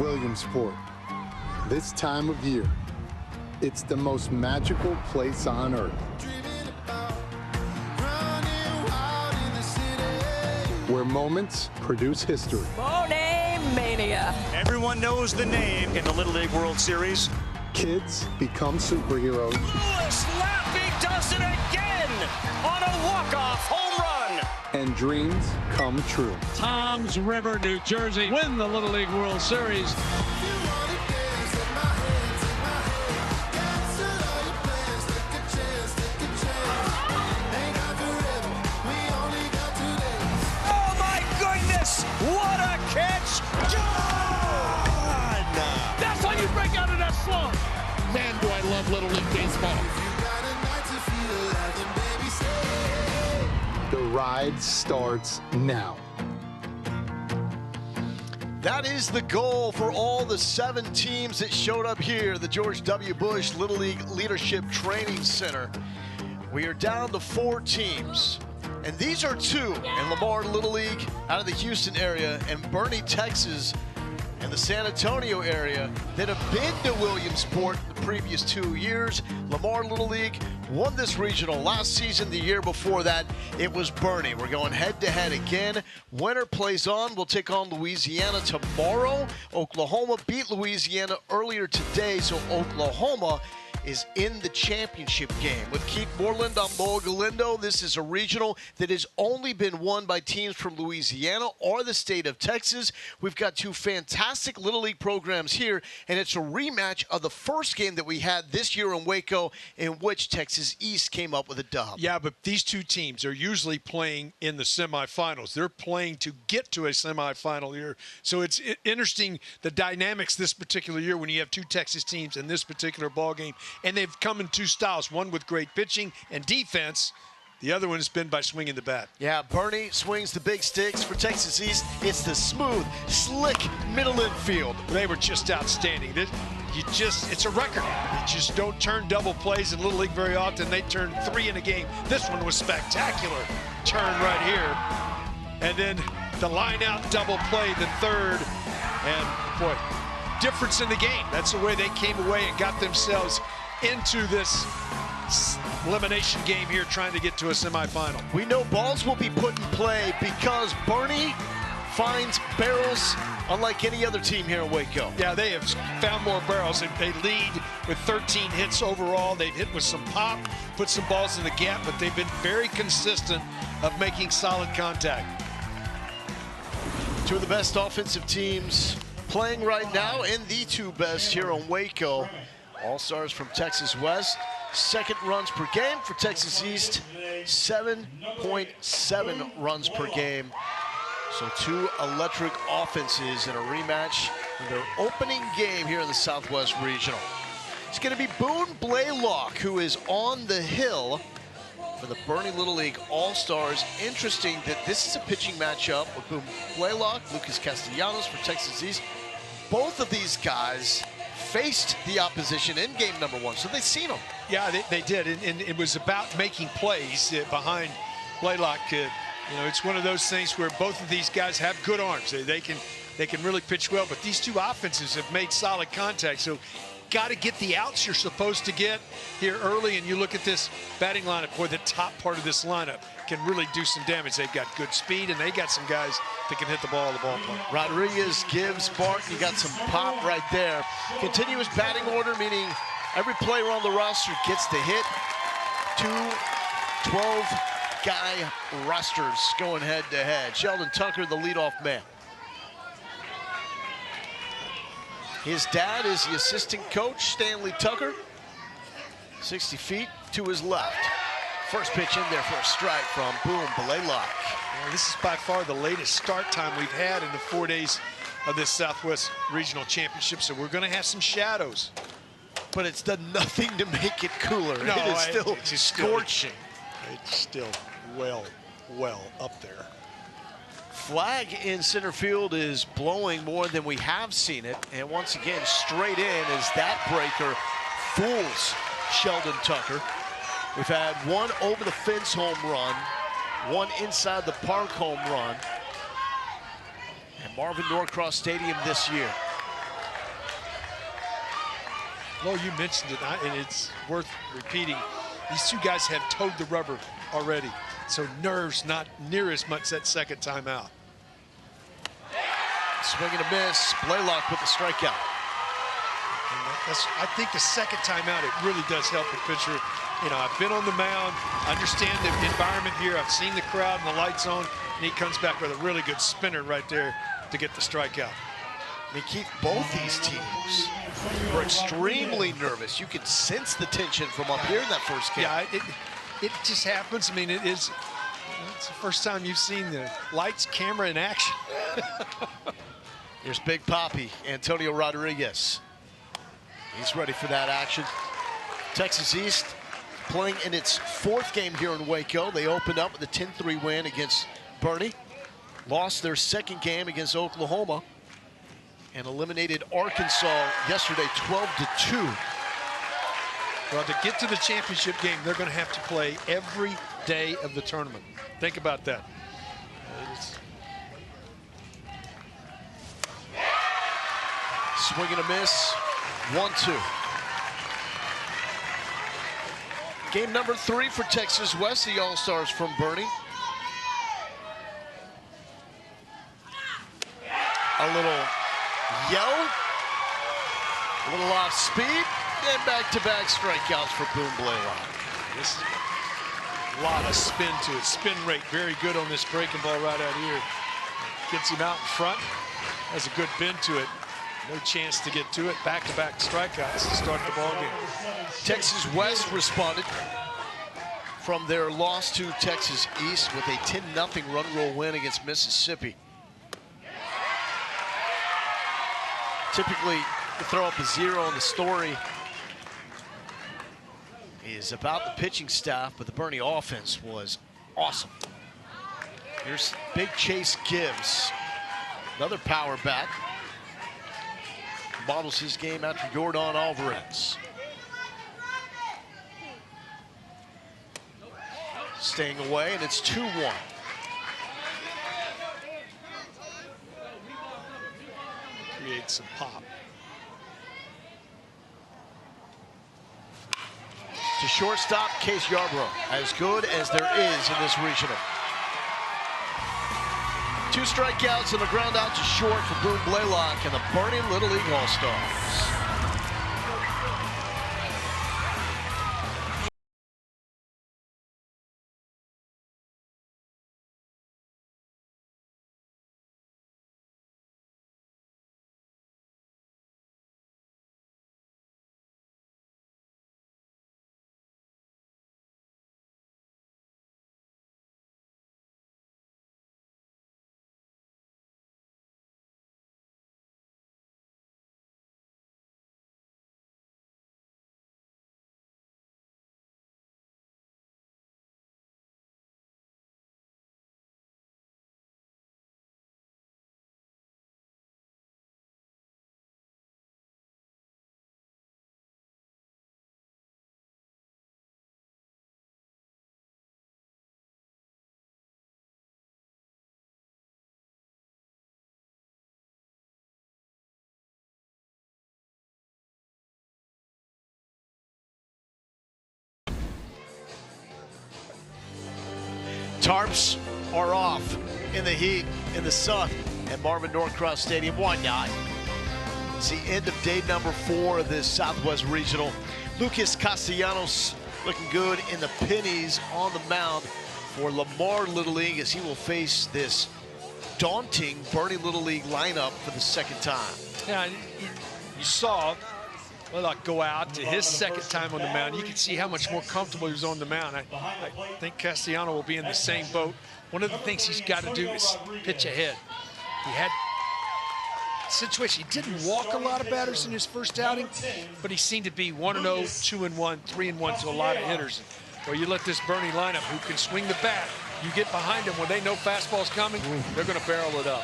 Williamsport. This time of year, it's the most magical place on earth. Where moments produce history. Boerne Mania. Everyone knows the name in the Little League World Series. Kids become superheroes. Lewis Laughing does it again on a walk-off home run. And dreams come true. Toms River, New Jersey win the Little League World Series. Oh my goodness, what a catch! Gone! That's how you break out of that slump. Man, do I love Little League baseball. The ride starts now. That is the goal for all the 7 teams that showed up here, the George W. Bush Little League Leadership Training Center. We are down to 4 teams, and these are 2 in Lamar Little League out of the Houston area, and Boerne, Texas, and the San Antonio area that have been to Williamsport the previous 2 years. Lamar Little League won this regional last season. The year before that, it was Boerne. We're going head-to-head again. Winner plays on. We'll take on Louisiana tomorrow. Oklahoma beat Louisiana earlier today, so Oklahoma is in the championship game. With Keith Moreland, I'm Noah Galindo. This is a regional that has only been won by teams from Louisiana or the state of Texas. We've got 2 fantastic Little League programs here, and it's a rematch of the first game that we had this year in Waco, in which Texas East came up with a dub. Yeah, but these 2 teams are usually playing in the semifinals. They're playing to get to a semifinal here. So it's interesting, the dynamics this particular year when you have 2 Texas teams in this particular ball game. And they've come in 2 styles, one with great pitching and defense. The other one has been by swinging the bat. Yeah, Boerne swings the big sticks. For Texas East, it's the smooth, slick middle infield. They were just outstanding. It's a record. You just don't turn double plays in Little League very often. They turned 3 in a game. This one was spectacular. Turn right here. And then the line out double play, the third. And boy, difference in the game. That's the way they came away and got themselves into this elimination game here, trying to get to a semifinal. We know balls will be put in play because Boerne finds barrels unlike any other team here in Waco. Yeah, they have found more barrels. They lead with 13 hits overall. They've hit with some pop, put some balls in the gap, but they've been very consistent of making solid contact. 2 of the best offensive teams playing right now, and the 2 best here on Waco. All-stars from Texas West. 2nd runs per game for Texas East. 7.7 runs per game. So 2 electric offenses in a rematch in their opening game here in the Southwest Regional. It's going to be Boone Blaylock, who is on the hill for the Boerne Little League All-Stars. Interesting that this is a pitching matchup with Boone Blaylock, Lucas Castellanos for Texas East. Both of these guys faced the opposition in game number 1, so they've seen them. Yeah, they did, and it was about making plays behind Blaylock. It's one of those things where both of these guys have good arms. They can really pitch well, but these 2 offenses have made solid contact. So got to get the outs you're supposed to get here early, and you look at this batting lineup, boy, the top part of this lineup can really do some damage. They've got good speed, and they got some guys that can hit the ball at the ballpark. Rodriguez, Gibbs, Barton, you got some pop right there. Continuous batting order, meaning every player on the roster gets the hit. 2 12-guy rosters going head-to-head. Sheldon Tucker, the leadoff man. His dad is the assistant coach, Stanley Tucker. 60 feet to his left. First pitch in there for a strike from Boone Blaylock. Well, this is by far the latest start time we've had in the 4 days of this Southwest Regional Championship, so we're going to have some shadows. But it's done nothing to make it cooler. No, it is still scorching. It's still well up there. Flag in center field is blowing more than we have seen it. And once again, straight in as that breaker fools Sheldon Tucker. We've had 1 over the fence home run, 1 inside the park home run at Marvin Norcross Stadium this year. Well, you mentioned it, and it's worth repeating. These two guys have towed the rubber already, so nerves not near as much that second time out. Swing and a miss. Blaylock with the strikeout. I think the second time out, it really does help the pitcher. You know, I've been on the mound, understand the environment here. I've seen the crowd and the lights on, and he comes back with a really good spinner right there to get the strikeout. I mean, Keith, both these teams were extremely nervous. You could sense the tension from up here in that first game. Yeah, it just happens. I mean, it's the first time you've seen the lights, camera in action. Here's Big Papi, Antonio Rodriguez. He's ready for that action. Texas East playing in its fourth game here in Waco. They opened up with a 10-3 win against Boerne. Lost their second game against Oklahoma and eliminated Arkansas yesterday 12-2. Well, to get to the championship game, they're going to have to play every day of the tournament. Think about that. Swing and a miss, 1-2. Game number 3 for Texas West, the All-Stars from Boerne. A little yell, a little off speed, and back-to-back strikeouts for Boone Blaylock. This is a lot of spin to it. Spin rate very good on this breaking ball right out here. Gets him out in front, has a good bend to it. No chance to get to it. Back-to-back strikeouts to start the ball game. Texas West responded from their loss to Texas East with a 10-0 run roll win against Mississippi. Typically, to throw up a 0 on the story is about the pitching staff, but the Boerne offense was awesome. Here's Big Chase Gibbs, another power bat. Bottles his game after Jordan Alvarez. Staying away, and it's 2-1. Create some pop. To shortstop, Case Yarbrough, as good as there is in this regional. 2 strikeouts and a ground out to short for Boone Blaylock and the Boerne Little League All-Stars. Tarps are off in the heat, in the sun at Marvin Norcross Stadium. Why not? It's the end of day number 4 of this Southwest Regional. Lucas Castellanos looking good in the pennies on the mound for Lamar Little League as he will face this daunting Boerne Little League lineup for the second time. Yeah, you saw Blaylock go out to his second time on the mound. You can see how much more comfortable he was on the mound. I think Castellano will be in the same boat. One of the things he's got to do is pitch ahead. He had a situation. He didn't walk a lot of batters in his first outing, but he seemed to be 1-0, 2-1, 3-1 to a lot of hitters. Well, you let this Boerne lineup who can swing the bat, you get behind them when they know fastball's coming, they're going to barrel it up.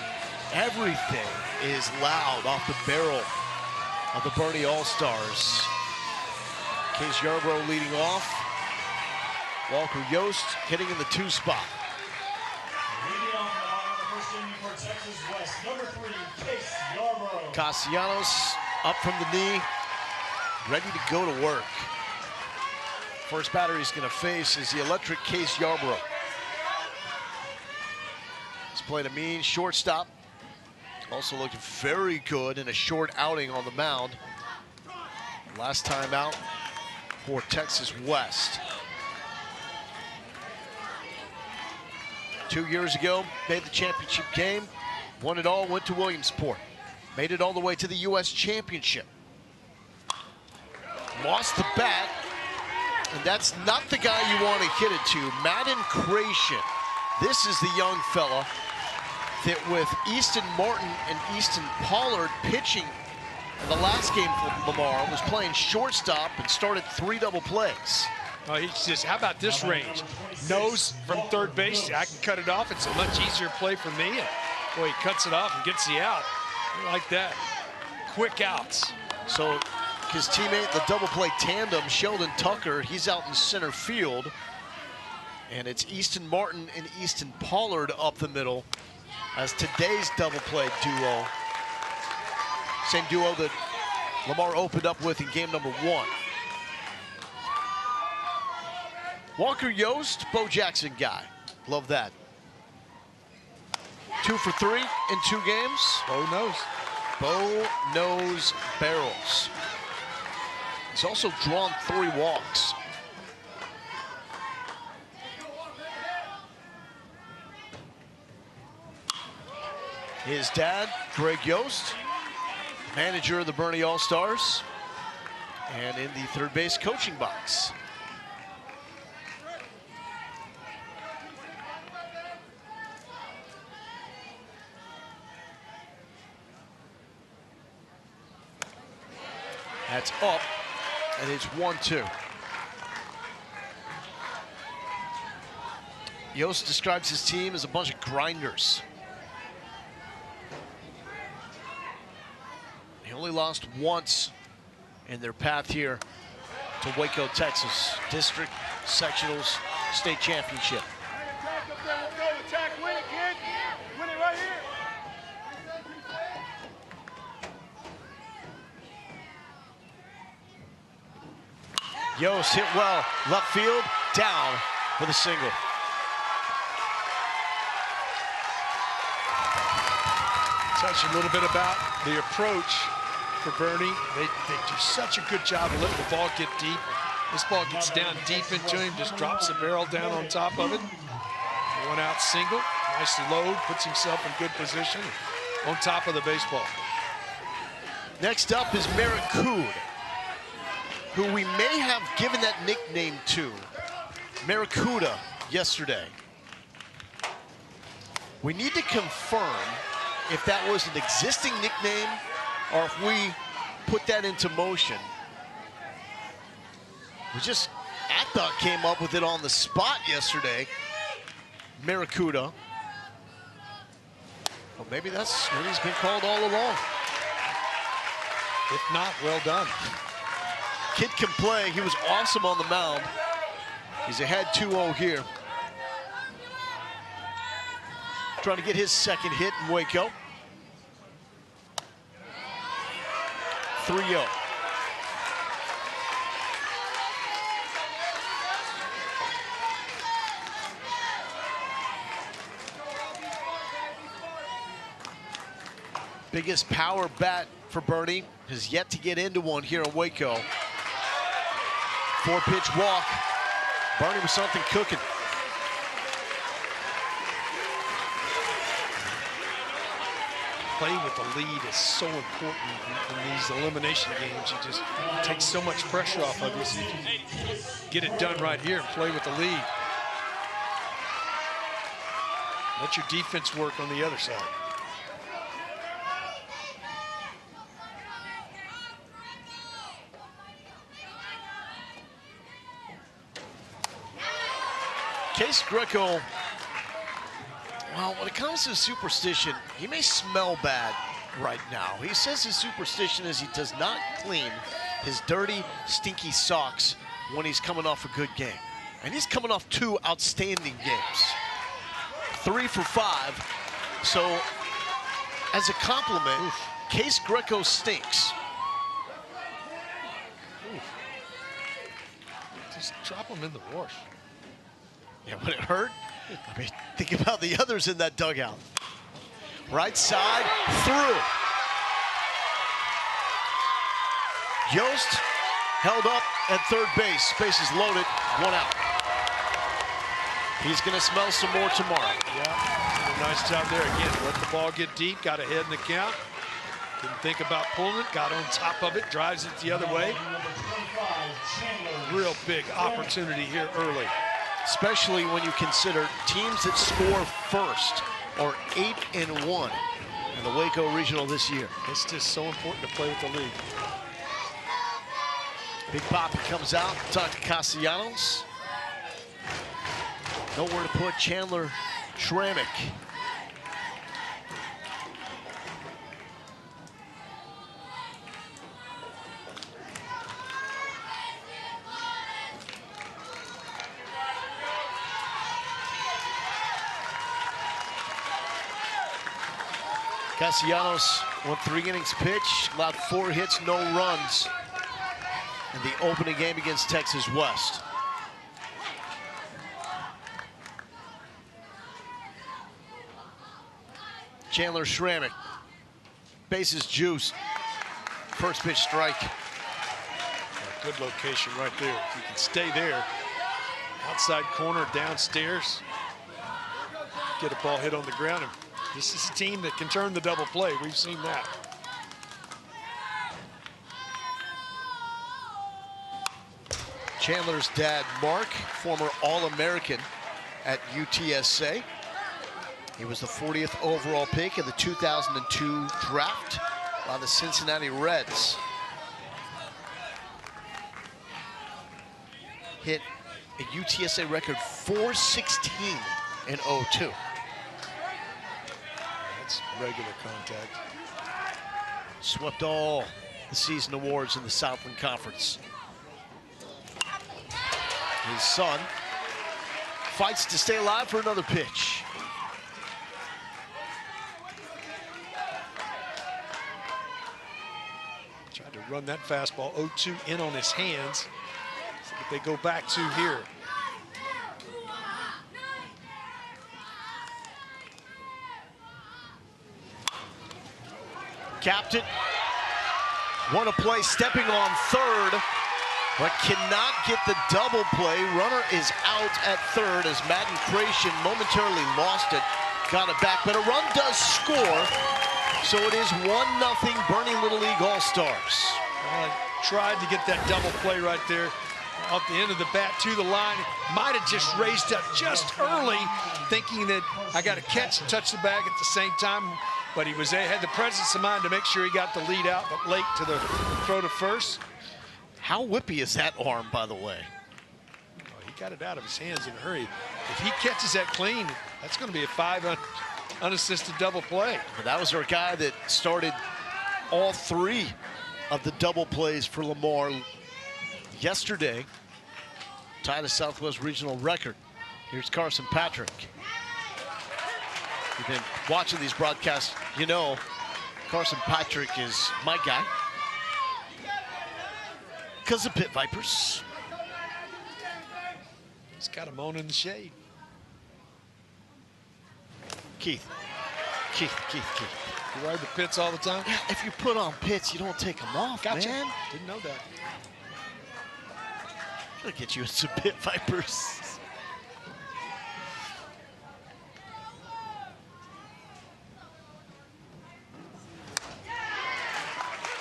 Everything is loud off the barrel of the Boerne All-Stars. Case Yarbrough leading off. Walker Yost hitting in the 2 spot. Castellanos up from the knee. ready to go to work. First batter he's going to face is the electric Case Yarborough. He's played a mean shortstop. Also looking very good in a short outing on the mound. Last time out for Texas West. 2 years ago, made the championship game, won it all, went to Williamsport. Made it all the way to the U.S. Championship. Lost the bat, and that's not the guy you want to hit it to. Madden Creation. This is the young fella that with Easton Martin and Easton Pollard pitching in the last game for Lamar, was playing shortstop and started 3 double plays. Oh, he's just, how about this range? Nose from third base, I can cut it off. It's a much easier play for me. And boy, he cuts it off and gets the out. I like that. Quick outs. So his teammate, the double play tandem, Sheldon Tucker, he's out in center field. And it's Easton Martin and Easton Pollard up the middle as today's double play duo. Same duo that Lamar opened up with in game number 1. Walker Yost, Bo Jackson guy. Love that. 2 for 3 in 2 games. Bo knows. Bo knows barrels. He's also drawn 3 walks. His dad, Greg Yost, manager of the Boerne All-Stars, and in the third base coaching box. That's up, and it's 1-2. Yost describes his team as a bunch of grinders. He only lost once in their path here to Waco, Texas. District, sectionals, state championship. Yost hit well, left field, down for the single. Touch a little bit about the approach for Boerne. They do such a good job of letting the ball get deep. This ball gets down deep into him, just drops the barrel down on top of it. 1 out single, nice load, puts himself in good position on top of the baseball. Next up is Merrick Cood, who we may have given that nickname to, Maricuda, yesterday. We need to confirm if that was an existing nickname or if we put that into motion. I thought came up with it on the spot yesterday, Maricuda. Well, maybe that's what he's been called all along. If not, well done. Kid can play. He was awesome on the mound. He's ahead 2-0 here. Trying to get his second hit in Waco. 3-0. Biggest power bat for Boerne has yet to get into one here in Waco. 4-pitch walk. Boerne with something cooking. Playing with the lead is so important in these elimination games. You just take so much pressure off of you. So you can get it done right here and play with the lead. Let your defense work on the other side. Case Greco, well, when it comes to superstition, he may smell bad right now. He says his superstition is he does not clean his dirty, stinky socks when he's coming off a good game. And he's coming off 2 outstanding games. 3 for 5. So, as a compliment, Case Greco stinks. Just drop them in the wash. Yeah, would it hurt? I mean, think about the others in that dugout. Right side, through. Yost held up at third base. Bases loaded, 1 out. He's going to smell some more tomorrow. Yeah, did a nice job there. Again, let the ball get deep, got ahead in the count. Didn't think about pulling it, got on top of it, drives it the other way. Real big opportunity here early. Especially when you consider teams that score first are 8-1 in the Waco Regional this year. It's just so important to play with the league. Big Papi comes out, talk to Castellanos. Nowhere to put Chandler Schrammick. Castellanos went 3 innings pitch, allowed 4 hits, no runs in the opening game against Texas West. Chandler Schrammick, bases juiced. First pitch strike. Good location right there. If you can stay there, outside corner, downstairs, get a ball hit on the ground. And this is a team that can turn the double play. We've seen that. Chandler's dad, Mark, former All-American at UTSA. He was the 40th overall pick in the 2002 draft by the Cincinnati Reds. Hit a UTSA record 416 in 02. That's regular contact. Swept all the season awards in the Southland Conference. His son fights to stay alive for another pitch. Tried to run that fastball 0-2 in on his hands. See what they go back to here. Captain, won a play stepping on third, but cannot get the double play. Runner is out at third as Madden Creation momentarily lost it, got it back, but a run does score, so it is 1-0 Boerne Little League All-Stars. Tried to get that double play right there off the end of the bat to the line. Might have just raised up just early, thinking that I got to catch and touch the bag at the same time, but he had the presence of mind to make sure he got the lead out, but late to the throw to first. How whippy is that arm, by the way? Oh, he got it out of his hands in a hurry. If he catches that clean, that's going to be a 5 unassisted double play. But that was our guy that started all 3 of the double plays for Lamar yesterday. Tied a Southwest Regional record. Here's Carson Patrick. You've been watching these broadcasts, you know Carson Patrick is my guy. Because the Pit Vipers. He's got him on in the shade. Keith. You ride the pits all the time? Yeah, if you put on pits, you don't take them off, Gotcha. man. Didn't know that. Gotta get you some Pit Vipers.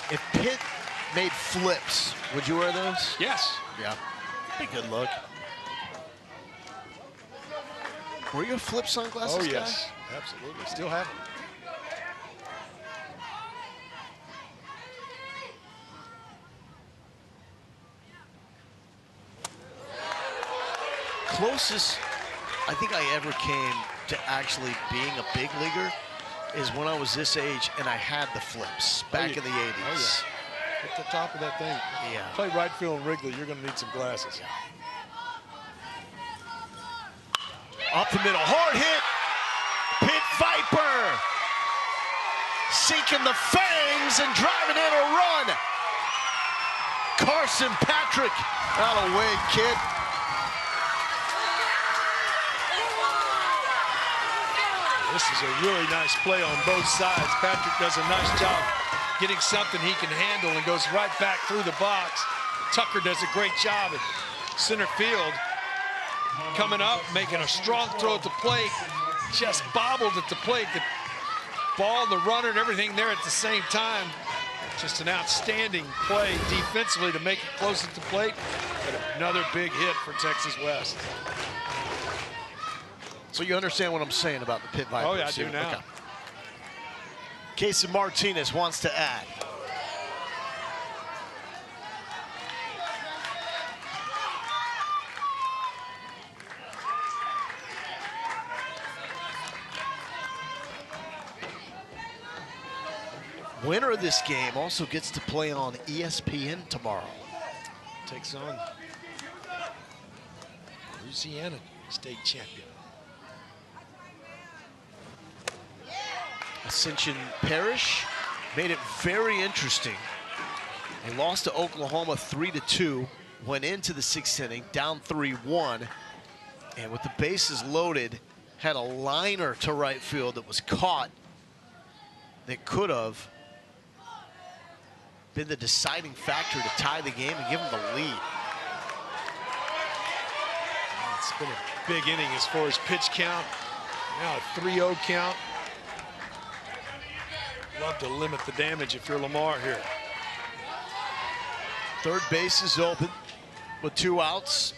If Pitt made flips, would you wear those? Yes. Yeah. Be a good look. Were you a flip sunglasses guy? Oh, yes. Absolutely. Still have them. Closest I think I ever came to actually being a big leaguer is when I was this age and I had the flips back in the 80s. Oh, yeah. Hit the top of that thing. Yeah. Play right field in Wrigley, you're going to need some glasses. Yeah. Up the middle, hard hit. Pit Viper sinking the fangs and driving in a run. Carson Patrick. Out of the way, kid. This is a really nice play on both sides. Patrick does a nice job getting something he can handle and goes right back through the box. Tucker does a great job at center field. Coming up, making a strong throw at the plate. Just bobbled at the plate. The ball, the runner, and everything there at the same time. Just an outstanding play defensively to make it close at the plate. But another big hit for Texas West. So you understand what I'm saying about the Pit Vipers? Oh, yeah, I do now. Okay. Casey Martinez wants to add. Winner of this game also gets to play on ESPN tomorrow. Takes on Louisiana state champion. Ascension Parish made it very interesting. They lost to Oklahoma 3-2, went into the 6th inning, down 3-1, and with the bases loaded, had a liner to right field that was caught that could have been the deciding factor to tie the game and give them the lead. It's been a big inning as far as pitch count. Now a 3-0 count. Love to limit the damage if you're Lamar here. Third base is open with 2 outs.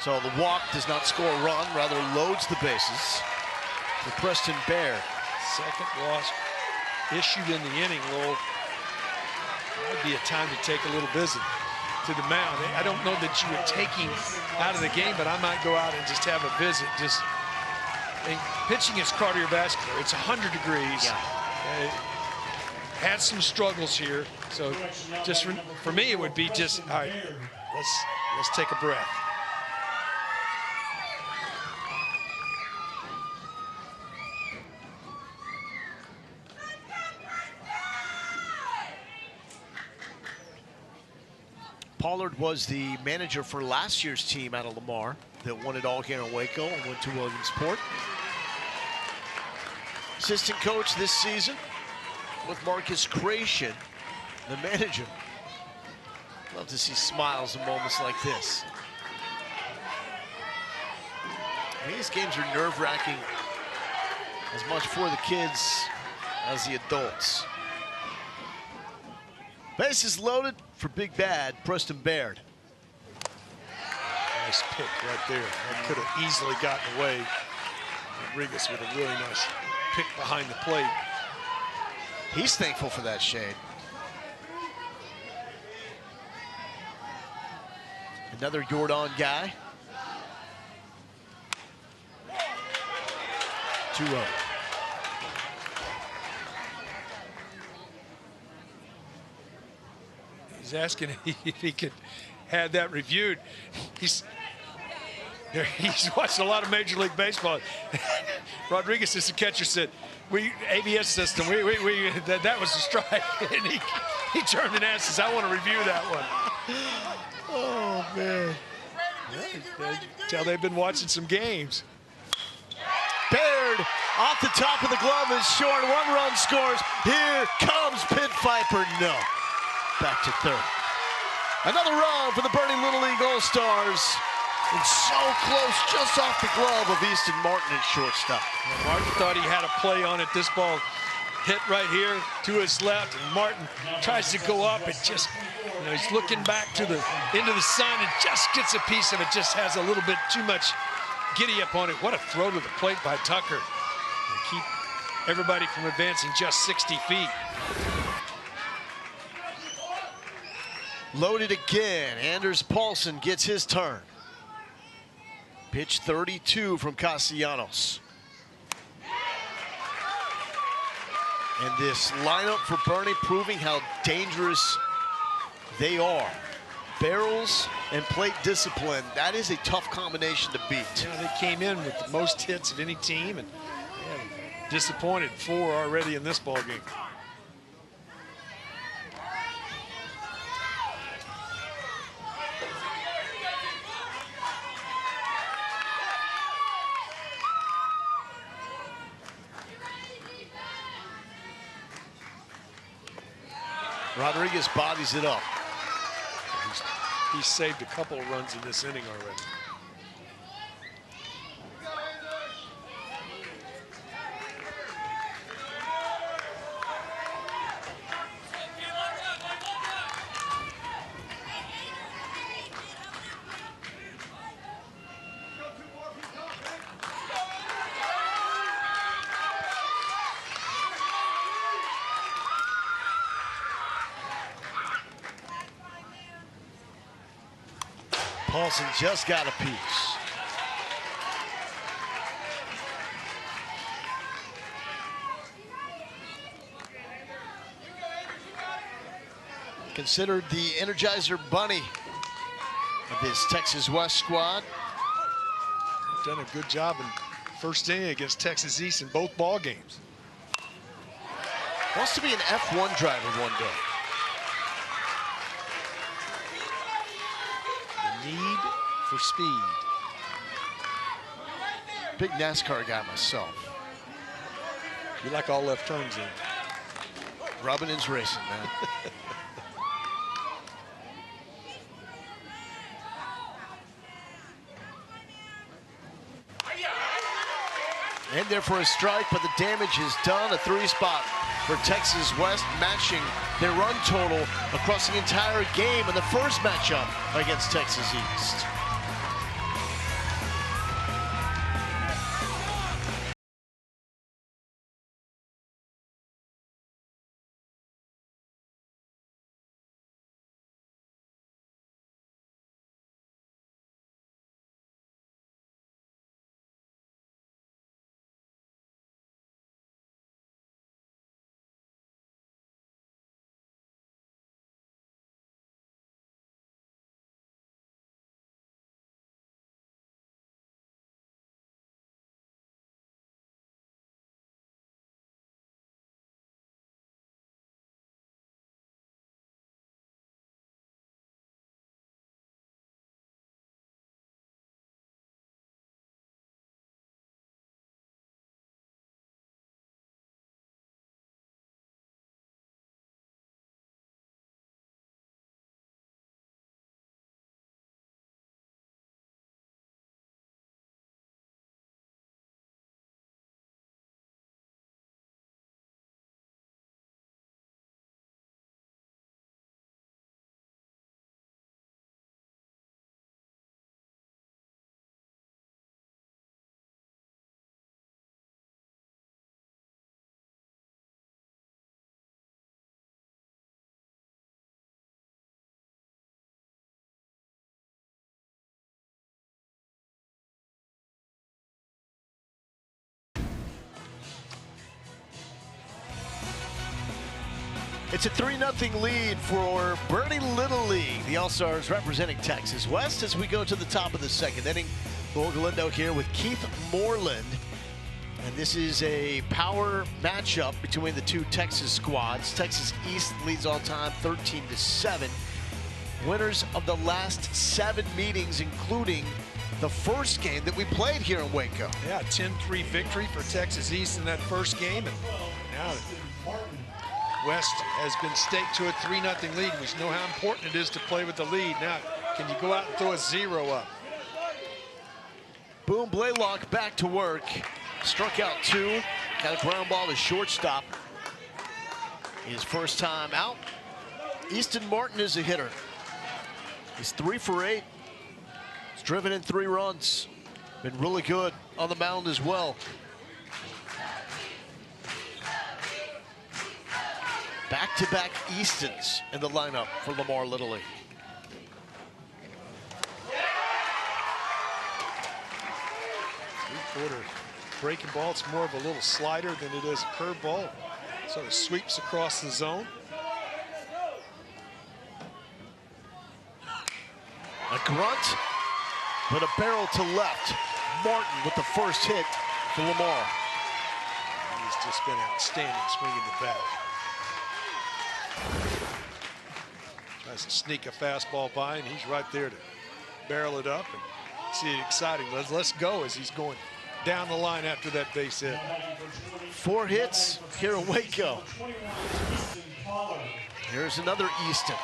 So the walk does not score a run, rather loads the bases for Preston Baird. Second loss issued in the inning. Well, might be a time to take a little visit to the mound. I don't know that you would take him out of the game, but I might go out and just have a visit. Just pitching is cardiovascular. It's 100 degrees. Yeah. Had some struggles here. So just for me, it would be just, all right, let's take a breath. Pollard was the manager for last year's team out of Lamar that won it all here in Waco and went to Williamsport. Assistant coach this season with Marcus Creation, the manager. Love to see smiles in moments like this. These games are nerve-wracking as much for the kids as the adults. Bases loaded for Big Bad, Preston Baird. Nice pick right there. That could have easily gotten away. Rodriguez with a really nice pick behind the plate. He's thankful for that shade. Another Jordan guy. 2-0. He's asking if he could have that reviewed. He's watched a lot of Major League Baseball. Rodriguez, as the catcher, said, ABS system, that was a strike. And he turned and asked us, I want to review that one. Oh, man. Tell they've been watching some games. Baird off the top of the glove is short. 1 run scores. Here comes Pit Viper. No. Back to third. Another run for the Boerne Little League All-Stars. And so close, just off the glove of Easton Martin at shortstop. Yeah, Martin thought he had a play on it. This ball hit right here to his left, and Martin tries to go up. It just, he's looking back to into the sun and just gets a piece of it. Just has a little bit too much giddy up on it. What a throw to the plate by Tucker. To keep everybody from advancing just 60 feet. Loaded again. Anders Paulson gets his turn. Pitch 32 from Castellanos. And this lineup for Boerne proving how dangerous they are. Barrels and plate discipline, that is a tough combination to beat. Yeah, they came in with the most hits of any team, and disappointed 4 already in this ball game. Rodriguez bodies it up. He's saved a couple of runs in this inning already. Paulson just got a piece. Considered the Energizer Bunny of this Texas West squad. Done a good job in first inning against Texas East in both ball games. Wants to be an F1 driver one day. Need for speed. Big NASCAR guy myself. You like all left turns in. Rubbing his racing, man. And there for a strike, but the damage is done. A 3-spot for Texas West, matching their run total across the entire game in the first matchup against Texas East. It's a 3-0 lead for Boerne Little League. The All-Stars representing Texas West as we go to the top of the second inning. Bull Galindo here with Keith Moreland. And this is a power matchup between the two Texas squads. Texas East leads all time 13-7. Winners of the last 7 meetings, including the first game that we played here in Waco. Yeah, 10-3 victory for Texas East in that first game. And now West has been staked to a 3-0 lead. We know how important it is to play with the lead. Now, can you go out and throw a 0 up? Boone Blaylock back to work. Struck out 2. Got a ground ball to shortstop. His first time out. Easton Martin is a hitter. He's 3 for 8. He's driven in 3 runs. Been really good on the mound as well. Back-to-back Eastons in the lineup for Lamar Little League. Three-quarter breaking ball. It's more of a little slider than it is a curveball. Sort of sweeps across the zone. A grunt, but a barrel to left. Martin with the first hit for Lamar. He's just been outstanding swinging the bat. Tries to sneak a fastball by, and he's right there to barrel it up and see it exciting. Let's go as he's going down the line after that base hit. 4 hits here in Waco. Here's another Easton.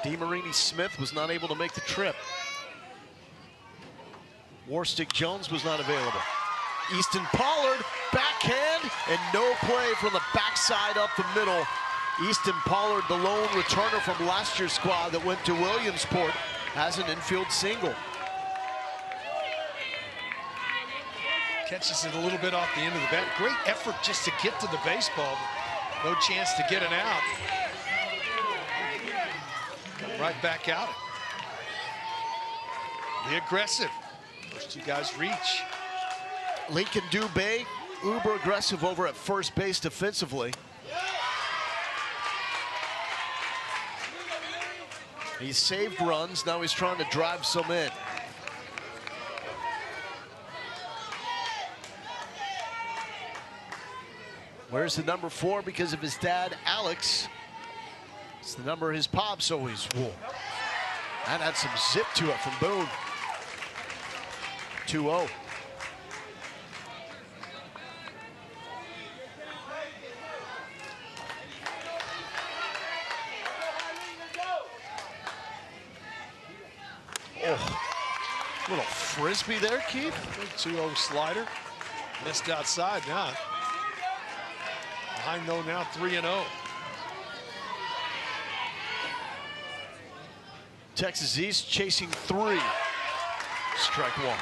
DeMarini Smith was not able to make the trip. Warstick Jones was not available. Easton Pollard, backhand, and no play from the backside up the middle. Easton Pollard, the lone returner from last year's squad that went to Williamsport, has an infield single. Catches it a little bit off the end of the bat. Great effort just to get to the baseball. No chance to get it out. Right back out. Be aggressive. Those two guys reach. Lincoln Dubé, uber aggressive over at first base defensively. He saved runs, now he's trying to drive some in. Where's the number 4? Because of his dad, Alex. It's the number his pops always wore. That had some zip to it from Boone. 2-0. Oh, little frisbee there, Keith. 2-0 slider. Missed outside now. Behind though now 3-0. Texas East chasing 3. Strike 1.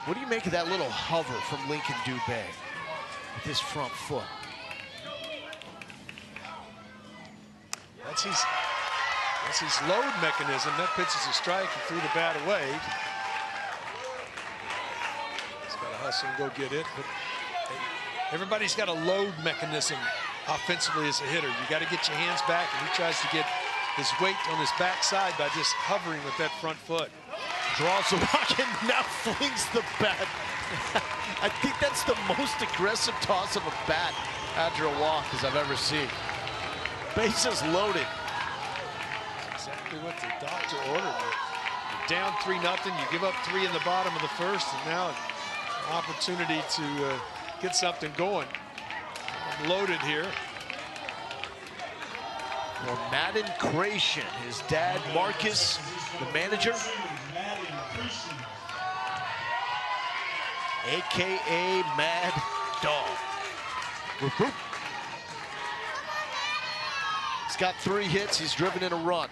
What do you make of that little hover from Lincoln Dubé with his front foot? That's his load mechanism. That pitch is a strike. He threw the bat away. He's got to hustle and go get it. But hey, everybody's got a load mechanism offensively as a hitter. You got to get your hands back, and he tries to get his weight on his backside by just hovering with that front foot. Draws the walk and now flings the bat. I think that's the most aggressive toss of a bat after a walk as I've ever seen. Bases loaded. That's exactly what the doctor ordered. You're down 3-0. You give up 3 in the bottom of the first, and now an opportunity to get something going. I'm loaded here. Well, Madden Creation, his dad Marcus, the manager, AKA Mad Dog. Whoop, whoop. He's got 3 hits. He's driven in a run.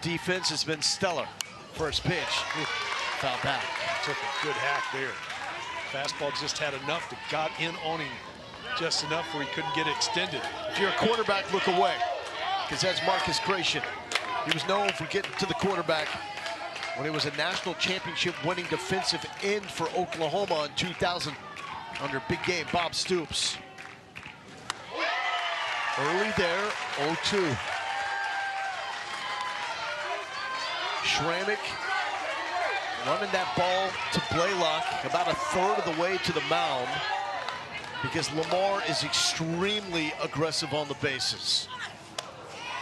Defense has been stellar. First pitch, foul back. Took a good hack there. Fastball just had enough that got in on him just enough where he couldn't get extended. If you're a quarterback, look away, because that's Marcus Creation. He was known for getting to the quarterback when he was a national championship winning defensive end for Oklahoma in 2000 under big game Bob Stoops. Early there, 0-2. Schrammich running that ball to Blaylock about a third of the way to the mound because Lamar is extremely aggressive on the bases.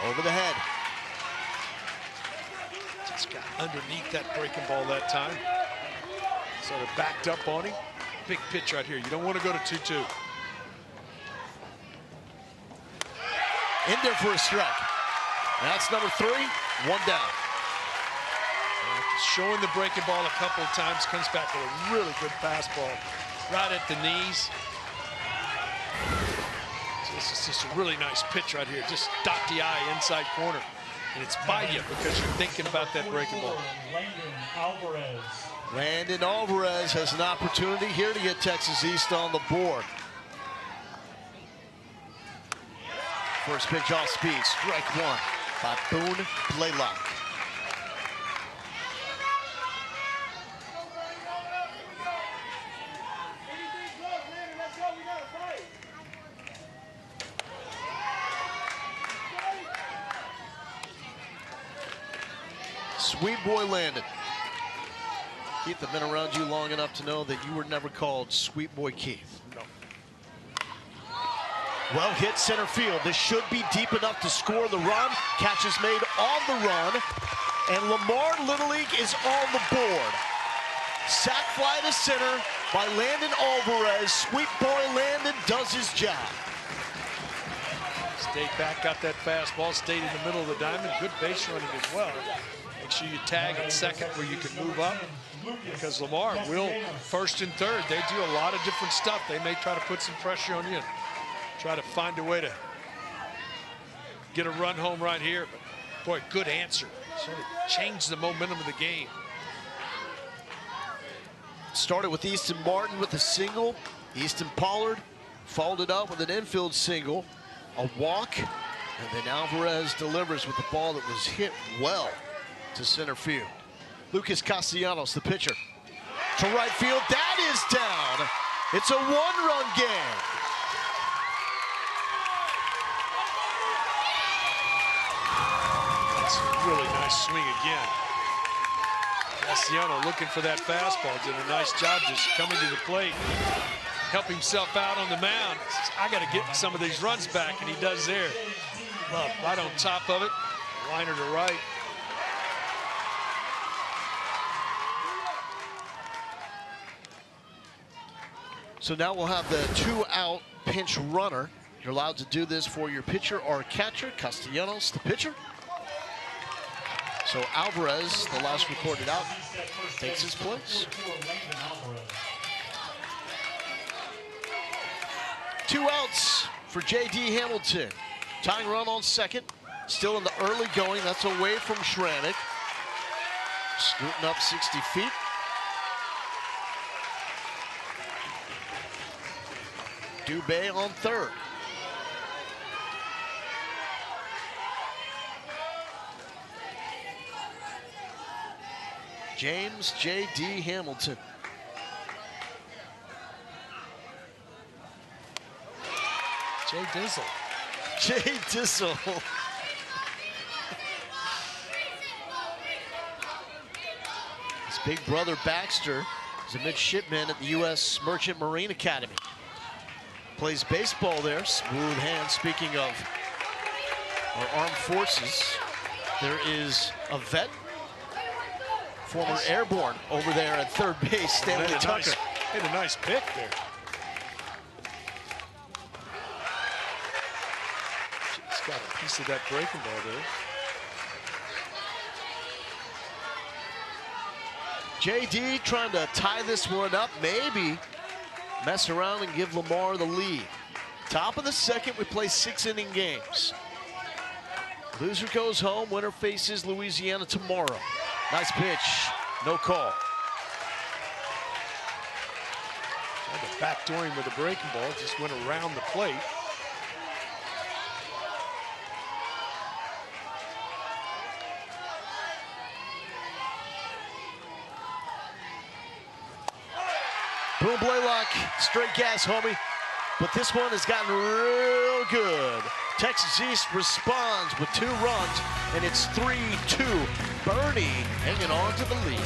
Over the head. Just got underneath that breaking ball that time. Sort of backed up on him. Big pitch right here. You don't want to go to 2-2. In there for a strike. And that's number 3, 1 down. Showing the breaking ball a couple of times, comes back with a really good fastball right at the knees. So this is just a really nice pitch right here. Just dot the eye inside corner. And it's by you because you're thinking about that breaking ball. Landon Alvarez has an opportunity here to get Texas East on the board. First pitch off speed, strike 1 by Boone Blaylock. Sweet boy Landon. Keith, I've been around you long enough to know that you were never called Sweet Boy Keith. No. Well hit center field. This should be deep enough to score the run. Catch is made on the run. And Lamar Little League is on the board. Sac fly to center by Landon Alvarez. Sweet boy Landon does his job. Stayed back, got that fastball, stayed in the middle of the diamond. Good base running as well. Make sure you tag at second where you can move up, because Lamar will first and third. They do a lot of different stuff. They may try to put some pressure on you and try to find a way to get a run home right here. But boy, good answer. Sort of changed the momentum of the game. Started with Easton Martin with a single. Easton Pollard followed it up with an infield single, a walk, and then Alvarez delivers with the ball that was hit well to center field. Lucas Castellanos, the pitcher, to right field. That is down. It's a one-run game. That's a really nice swing again. Castellanos looking for that fastball. Did a nice job just coming to the plate. Help himself out on the mound. Says, I got to get some of these runs back, and he does there. Well, right on top of it. Liner to right. So now we'll have the 2-out pinch runner. You're allowed to do this for your pitcher or catcher. Castellanos, the pitcher. So Alvarez, the last recorded out, takes his place. 2 outs for J.D. Hamilton. Tying run on second. Still in the early going. That's away from Schranek. Scooting up 60 feet. Dubé on third. James J.D. Hamilton. Jay Dizzle. Jay Dizzle. His big brother Baxter is a midshipman at the U.S. Merchant Marine Academy. Plays baseball there. Smooth hand. Speaking of our armed forces, there is a vet, former airborne, over there at third base, Stanley Tucker. Hit a nice pick there. He's got a piece of that breaking ball there. JD trying to tie this one up, maybe mess around and give Lamar the lead. Top of the second, we play 6-inning games. Loser goes home, winner faces Louisiana tomorrow. Nice pitch, no call. Tried to backdoor him with a breaking ball, just went around the plate. Boom Blaylock, straight gas, homie. But this one has gotten real good. Texas East responds with 2 runs, and it's 3-2. Boerne hanging on to the lead.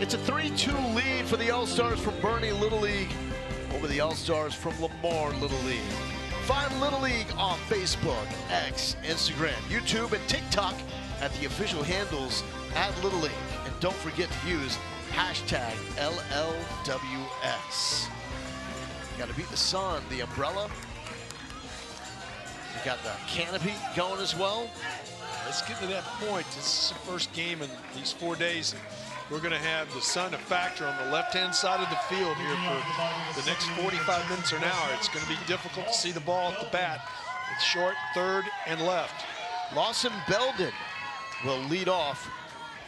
It's a 3-2 lead for the All-Stars from Boerne Little League over the All-Stars from Lamar Little League. Find Little League on Facebook, X, Instagram, YouTube, and TikTok at the official handles at Little League. And don't forget to use hashtag LLWS. Got to beat the sun, the umbrella. We got the canopy going as well. Let's get to that point. This is the first game in these 4 days. We're going to have the sun a factor on the left-hand side of the field here for the next 45 minutes or an hour. It's going to be difficult to see the ball at the bat. It's short, third, and left. Lawson Belden will lead off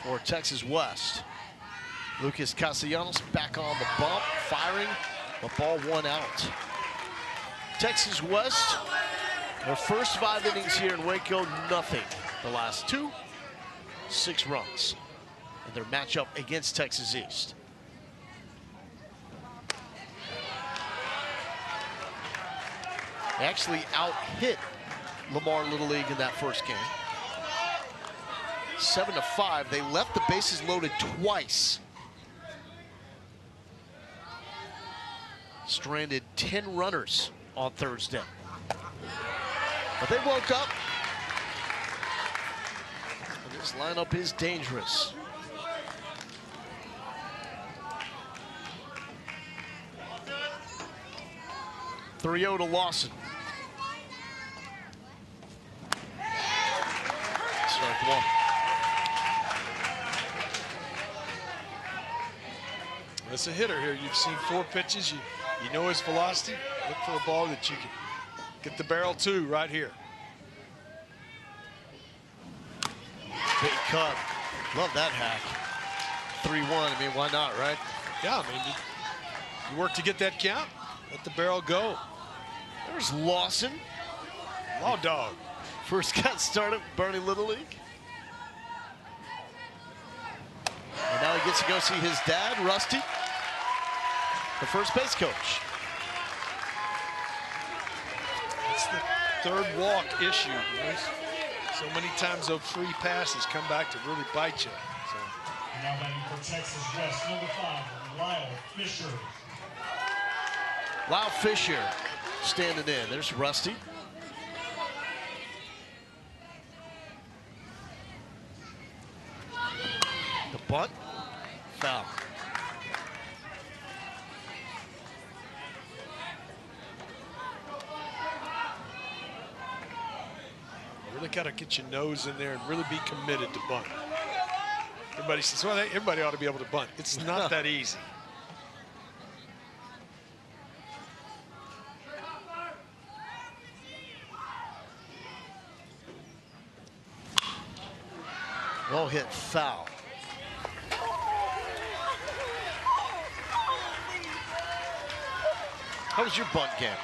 for Texas West. Lucas Castellanos back on the bump, firing. The ball 1 out. Texas West, their first 5 innings here in Waco, nothing. The last 2, 6 runs. And their matchup against Texas East. They actually out-hit Lamar Little League in that first game. 7-5. They left the bases loaded twice. Stranded 10 runners on Thursday. But they woke up. And this lineup is dangerous. 3-0 to Lawson. Strike 1. That's a hitter here. You've seen 4 pitches. You know his velocity. Look for a ball that you can get the barrel to right here. Big cut. Love that hack. 3-1. I mean, why not, right? Yeah, I mean, you work to get that count. Let the barrel go. There's Lawson. Law dog. First got started, Boerne Little League. And now he gets to go see his dad, Rusty, the first base coach. That's the third walk issue. So many times those free passes come back to really bite you. So. Now batting for Texas West, number 5, Lyle Fisher. Lyle Fisher standing in. There's Rusty. The bunt, foul. You really got to get your nose in there and really be committed to bunt. Everybody says, well, everybody ought to be able to bunt. It's not that easy. Well hit, foul. How was your bunt game?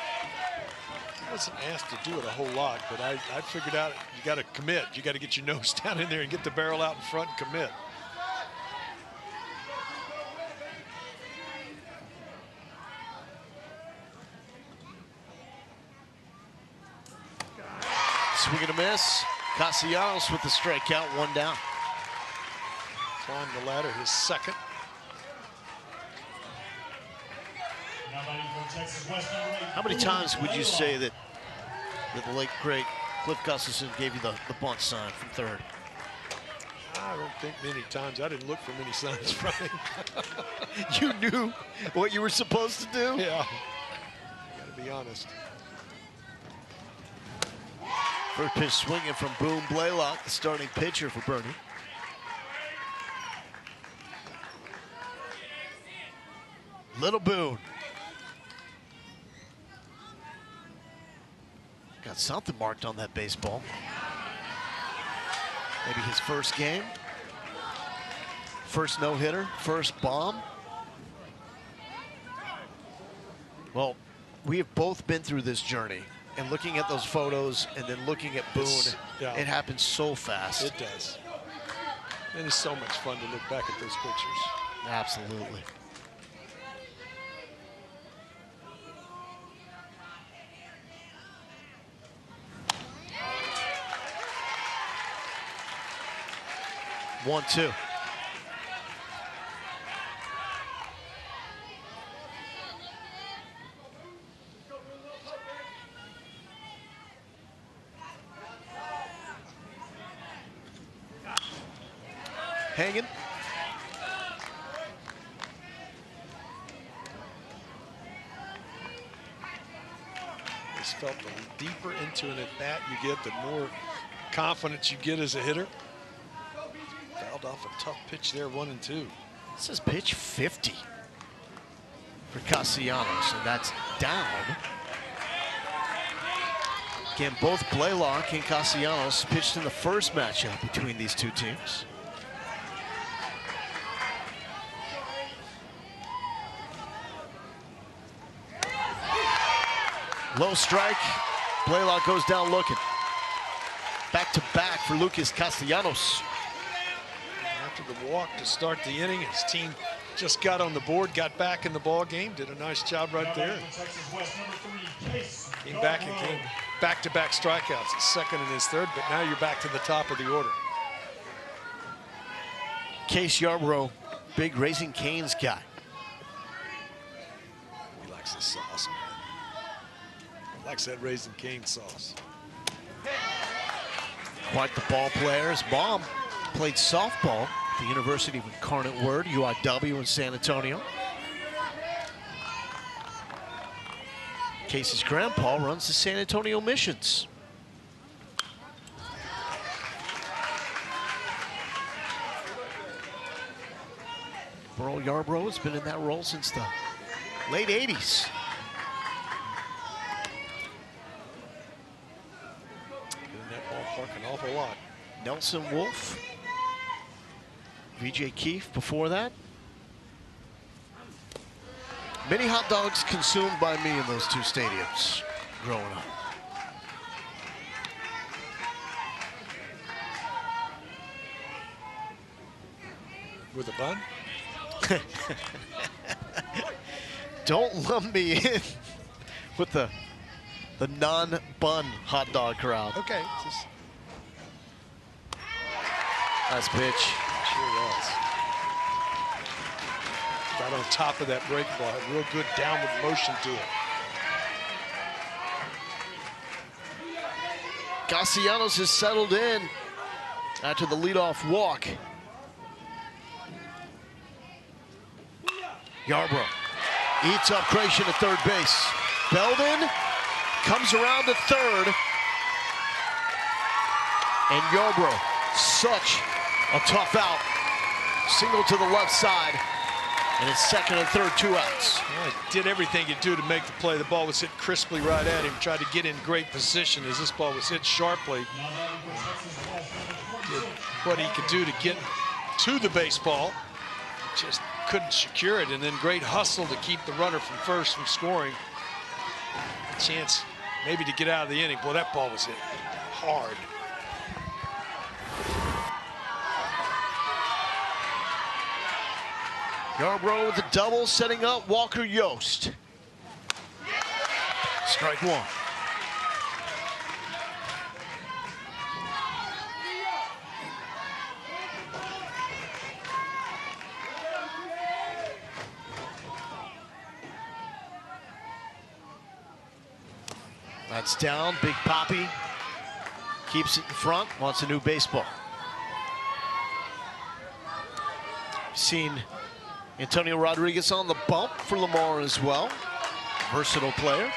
I wasn't asked to do it a whole lot, but I figured out you got to commit. You got to get your nose down in there and get the barrel out in front and commit. Swing and a miss. Castellanos with the strikeout, 1 down. Climbed the ladder, his second. Now batting for Texas West, number 8. How many times would you say that the late great Cliff Gustafson gave you the bunt sign from third? I don't think many times. I didn't look for many signs from him. You knew what you were supposed to do? Yeah. Got to be honest. First pitch swinging from Boone Blaylock, the starting pitcher for Boerne. Little Boone. Got something marked on that baseball. Maybe his first game. First no-hitter, first bomb. Well, we have both been through this journey. And looking at those photos and then looking at Boone, it happens so fast. It does. And it's so much fun to look back at those pictures. Absolutely. One, two. hanging. It's felt the deeper into an at-bat you get, the more confidence you get as a hitter. Fouled off a tough pitch there, 1-2. This is pitch 50 for Castellanos, and that's down. Again, both Blaylock and Castellanos pitched in the first matchup between these two teams. Low strike. Blaylock goes down looking. Back to back for Lucas Castellanos. After the walk to start the inning, his team just got on the board, got back in the ball game, did a nice job right there. Came back and came back-to-back strikeouts, his second and his third, but now you're back to the top of the order. Case Yarborough, big Raising Cane's guy. He likes this sauce, man. He likes that Raising Cane sauce. Quite the ball player. His mom played softball at the University of Incarnate Word, UIW in San Antonio. Case's grandpa runs the San Antonio Missions. Burl Yarbrough has been in that role since the late 80s. In that ballpark an awful lot. Nelson Wolf, VJ Keefe before that. Many hot dogs consumed by me in those two stadiums growing up. With a bun? Don't lump me in with the non-bun hot dog crowd. Okay. Just nice pitch. sure was. Got on top of that break ball, had real good downward motion to it. Castellanos has settled in after the leadoff walk. Yarbrough eats up Creation at third base. Belden comes around to third. And Yarbrough, such a tough out. Single to the left side. And it's second and third, 2 outs. Well, he did everything he'd do to make the play. The ball was hit crisply right at him. Tried to get in great position as this ball was hit sharply. Did what he could do to get to the baseball. Just couldn't secure it. And then great hustle to keep the runner from first from scoring. A chance maybe to get out of the inning. Boy, that ball was hit hard. Yarbrough with a double, setting up Walker Yost. Strike one. That's down. Big Poppy keeps it in front, wants a new baseball. Seen Antonio Rodriguez on the bump for Lamar as well. Versatile player.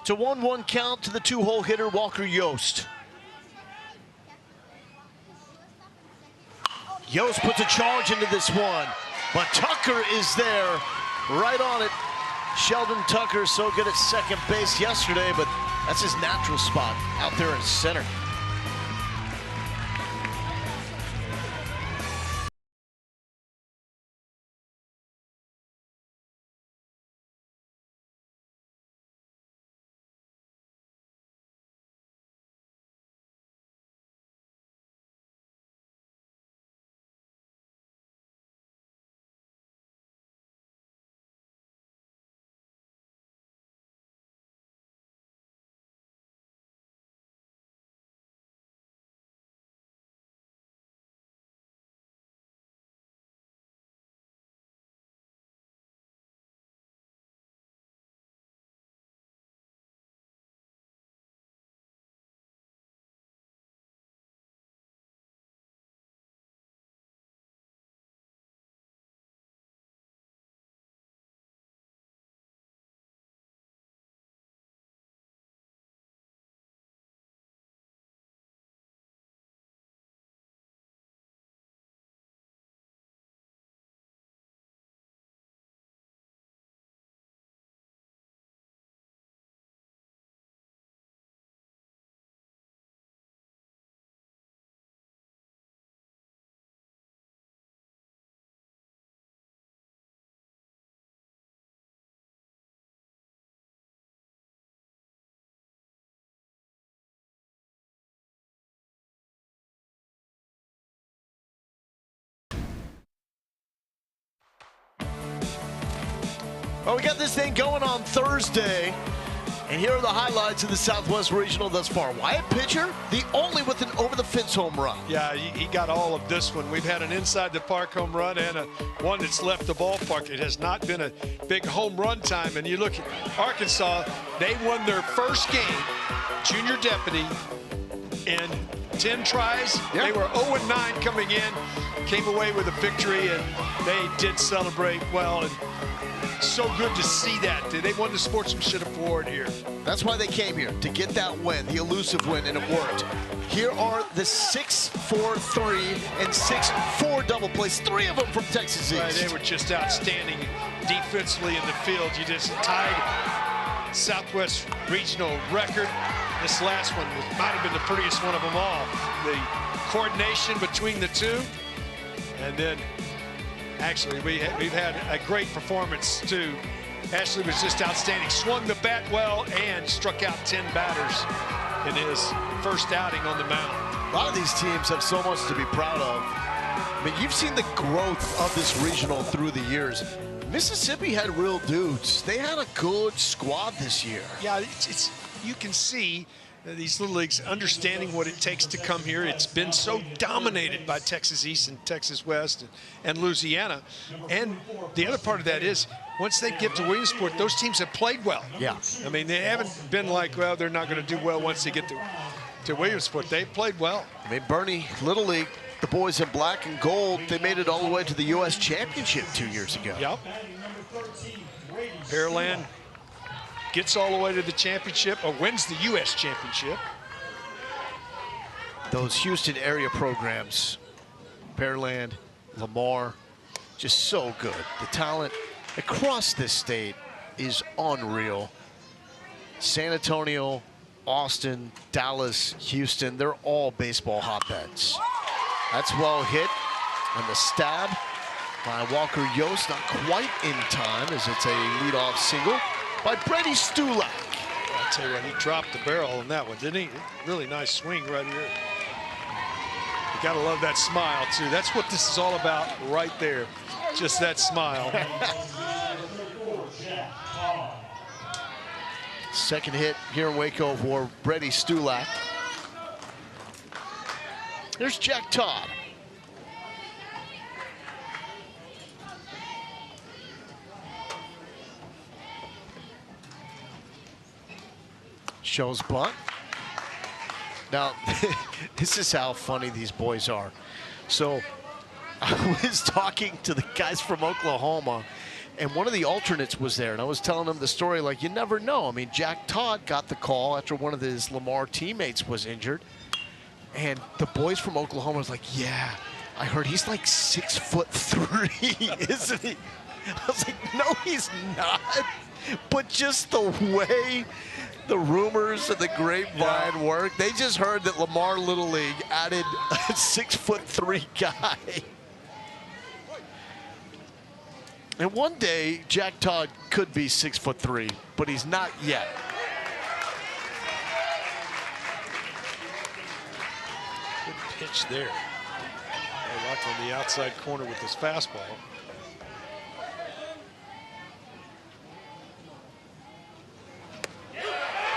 It's a 1-1 count to the 2-hole hitter, Walker Yost. Yost puts a charge into this one, but Tucker is there, right on it. Sheldon Tucker so good at second base yesterday, but that's his natural spot out there in center. Well, we got this thing going on Thursday. And here are the highlights of the Southwest Regional thus far. Wyatt Pitcher, the only with an over-the-fence home run. Yeah, he got all of this one. We've had an inside-the-park home run and one that's left the ballpark. It has not been a big home run time. And you look at Arkansas, they won their first game, junior deputy, in 10 tries. Yep. They were 0-9 coming in, came away with a victory, and they did celebrate well. And so good to see that. They won the Sportsmanship Award here. That's why they came here, to get that win, the elusive win, and it worked. Here are the 6-4-3 and 6-4 double plays, 3 of them from Texas East. Right, they were just outstanding defensively in the field. You just tied Southwest Regional record. This last one might have been the prettiest one of them all. The coordination between the two, and then actually, we've had a great performance, too. Ashley was just outstanding. Swung the bat well and struck out 10 batters in his first outing on the mound. A lot of these teams have so much to be proud of. I mean, you've seen the growth of this regional through the years. Mississippi had real dudes. They had a good squad this year. Yeah, you can see these little leagues understanding what it takes to come here. It's been so dominated by Texas East and Texas West and Louisiana. And the other part of that is, once they get to Williamsport, those teams have played well. Yeah. I mean, they haven't been like, well, they're not going to do well once they get to Williamsport. They've played well. I mean, Boerne Little League, the boys in black and gold, they made it all the way to the U.S. Championship 2 years ago. Yep. Pearland gets all the way to the championship, or wins the U.S. Championship. Those Houston area programs, Pearland, Lamar, just so good. The talent across this state is unreal. San Antonio, Austin, Dallas, Houston, they're all baseball hotbeds. That's well hit, and the stab by Walker Yost, not quite in time, as it's a leadoff single by Brady Stulak. I'll tell you what, he dropped the barrel on that one, didn't he? Really nice swing right here. You gotta love that smile, too. That's what this is all about right there. Just that smile. Second hit here in Waco for Brady Stulak. There's Jack Todd. Shows bunt. Now, this is how funny these boys are. So, I was talking to the guys from Oklahoma, and one of the alternates was there, and I was telling them the story like, you never know. I mean, Jack Todd got the call after one of his Lamar teammates was injured, and the boys from Oklahoma was like, yeah, I heard he's like 6'3", isn't he? I was like, no, he's not. But just the way the rumors and the grapevine work, they just heard that Lamar Little League added a 6'3" guy. And one day, Jack Todd could be 6'3", but he's not yet. Good pitch there. Lock on the outside corner with his fastball.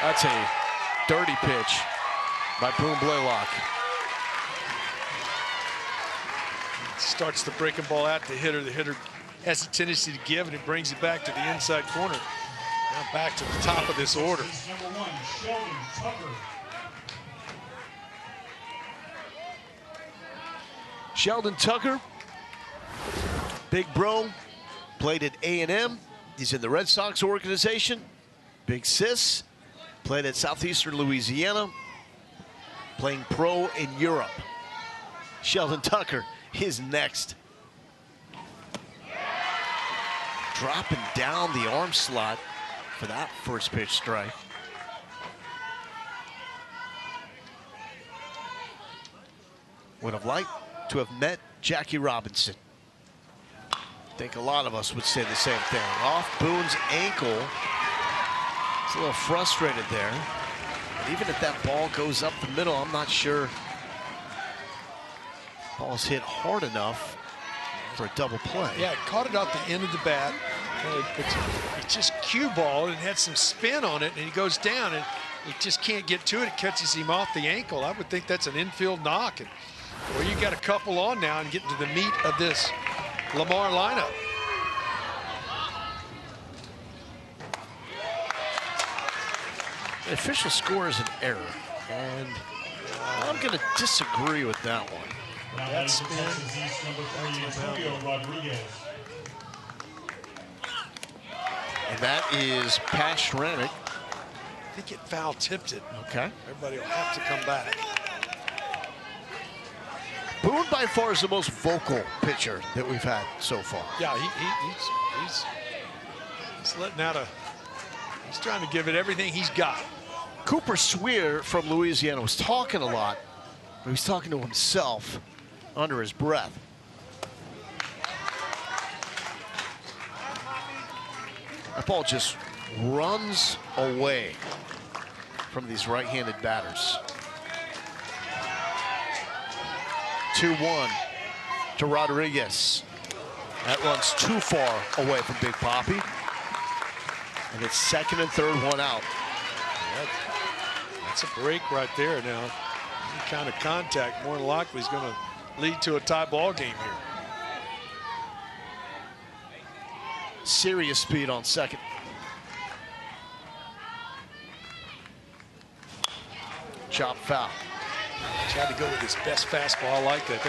That's a dirty pitch by Boone Blaylock. Starts the breaking ball out to the hitter. The hitter has a tendency to give, and it brings it back to the inside corner. Now back to the top of this order. Number 1, Sheldon Tucker. Sheldon Tucker, big bro, played at A&M. He's in the Red Sox organization. Big sis, played at Southeastern Louisiana, playing pro in Europe. Sheldon Tucker is next. Dropping down the arm slot for that first pitch strike. Would have liked to have met Jackie Robinson. I think a lot of us would say the same thing. Off Boone's ankle. He's a little frustrated there. But even if that ball goes up the middle, I'm not sure ball's hit hard enough for a double play. Yeah, it caught it out the end of the bat. It's just cue ball and had some spin on it, and he goes down and he just can't get to it. It catches him off the ankle. I would think that's an infield knock. And well, you got a couple on now and get into the meat of this Lamar lineup. The official score is an error, and I'm going to disagree with that one. That spin. Number 3, Antonio Rodriguez. And that is Pastramic. I think it foul tipped it. Okay. Everybody will have to come back. Boone by far is the most vocal pitcher that we've had so far. Yeah, he's letting out a. He's trying to give it everything he's got. Cooper Swear from Louisiana was talking a lot. He was talking to himself under his breath. That ball just runs away from these right-handed batters. 2-1 to Rodriguez. That runs too far away from Big Papi. And it's second and third, one out. That's a break right there now. Any kind of contact more than likely is going to lead to a tie ball game here. Serious speed on second. Chop foul. Tried to go with his best fastball. I like that.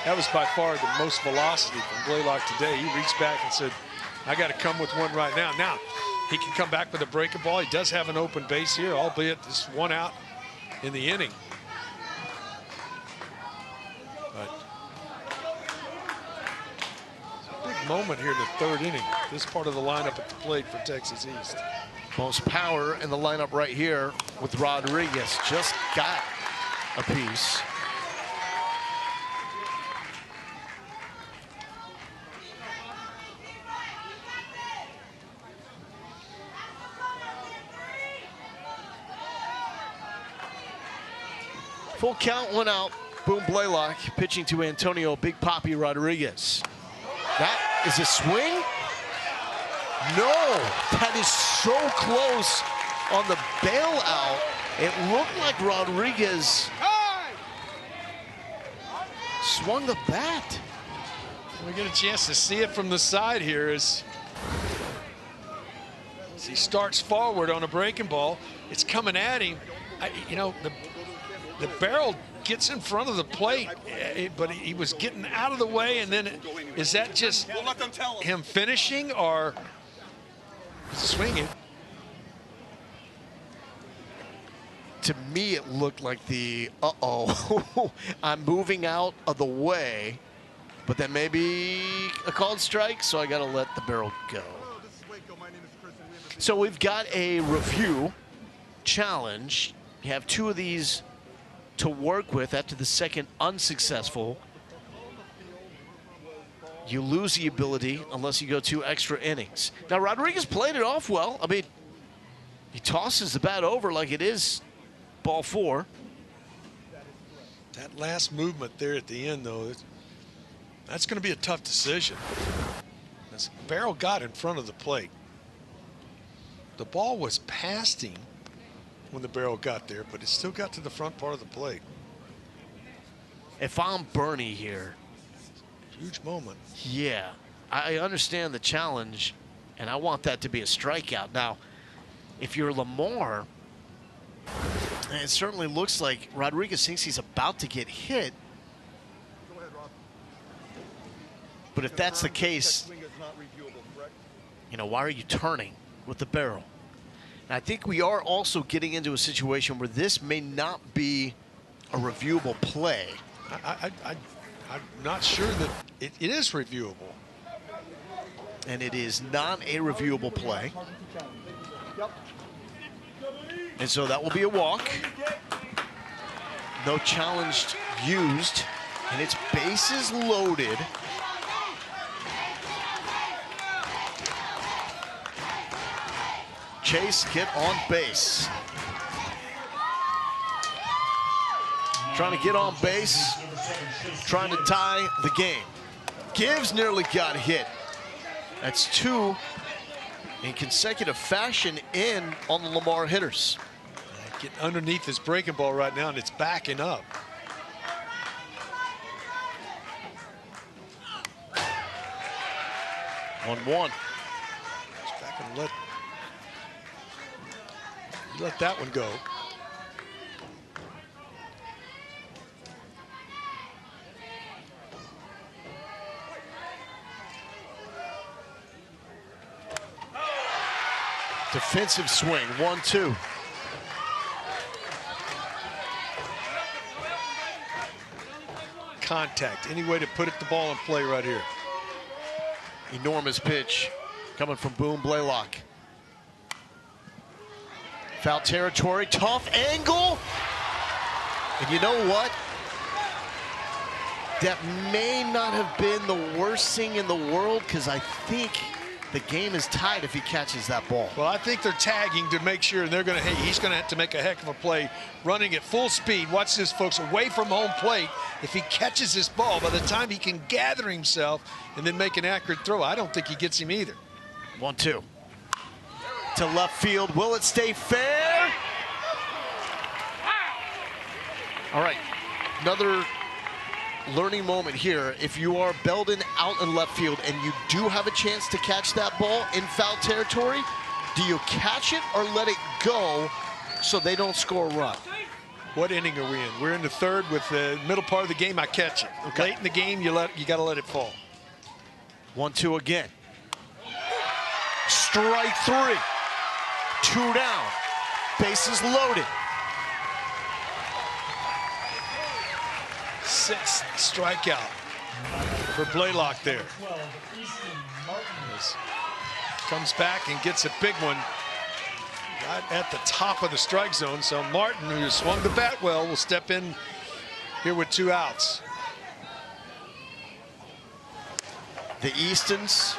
That was by far the most velocity from Blaylock today. He reached back and said, I got to come with one right now. Now, he can come back with a breaking ball. He does have an open base here, albeit just one out in the inning. But it's a big moment here in the third inning. This part of the lineup at the plate for Texas East. Most power in the lineup right here with Rodriguez. Just got a piece. Full count, one out. Boone Blaylock pitching to Antonio Big Papi Rodriguez. That is a swing? No, that is so close on the bailout. It looked like Rodriguez swung the bat. We get a chance to see it from the side here as he starts forward on a breaking ball. It's coming at him. You know, the barrel gets in front of the plate, but he was getting out of the way, and then is that just him finishing or swinging? To me, it looked like the I'm moving out of the way, but then maybe a called strike, so I got to let the barrel go. So we've got a review challenge. You have two of these to work with after the second unsuccessful. You lose the ability unless you go 2 extra innings. Now, Rodriguez played it off well. I mean, he tosses the bat over like it is ball 4. That last movement there at the end, though, that's going to be a tough decision. This barrel got in front of the plate. The ball was past him when the barrel got there, but it still got to the front part of the plate. If I'm Boerne here, huge moment. Yeah, I understand the challenge, and I want that to be a strikeout. Now, if you're Lamar, and it certainly looks like Rodriguez thinks he's about to get hit. But if that's the case, you know, why are you turning with the barrel? And I think we are also getting into a situation where this may not be a reviewable play. I'm not sure that it is reviewable. And it is not a reviewable play. And so that will be a walk. No challenge used. And it's bases loaded. Chase get on base. Trying to get on base. Trying to tie the game. Gibbs nearly got hit. That's 2 in consecutive fashion in on the Lamar hitters. Getting underneath this breaking ball right now, and it's backing up. One. It's back and let that one go. Defensive swing, 1-2. Contact, any way to put the ball in play right here. Enormous pitch coming from Boone Blaylock. Foul territory, tough angle. And you know what? That may not have been the worst thing in the world, because I think the game is tied if he catches that ball. Well, I think they're tagging to make sure, and they're going to, hey, he's going to have to make a heck of a play running at full speed. Watch this, folks, away from home plate. If he catches this ball, by the time he can gather himself and then make an accurate throw, I don't think he gets him either. 1-2. To left field. Will it stay fair? All right, another learning moment here. If you are Belden out in left field and you do have a chance to catch that ball in foul territory, do you catch it or let it go so they don't score a run? What inning are we in? We're in the third. With the middle part of the game, I catch it. Okay. Late in the game, you got to let it fall. 1-2 again. Strike 3. 2 down. Bases loaded. 6th strikeout for Blaylock there. 12, Easton Martin. Comes back and gets a big one right at the top of the strike zone. So Martin, who swung the bat well, will step in here with 2 outs. The Eastons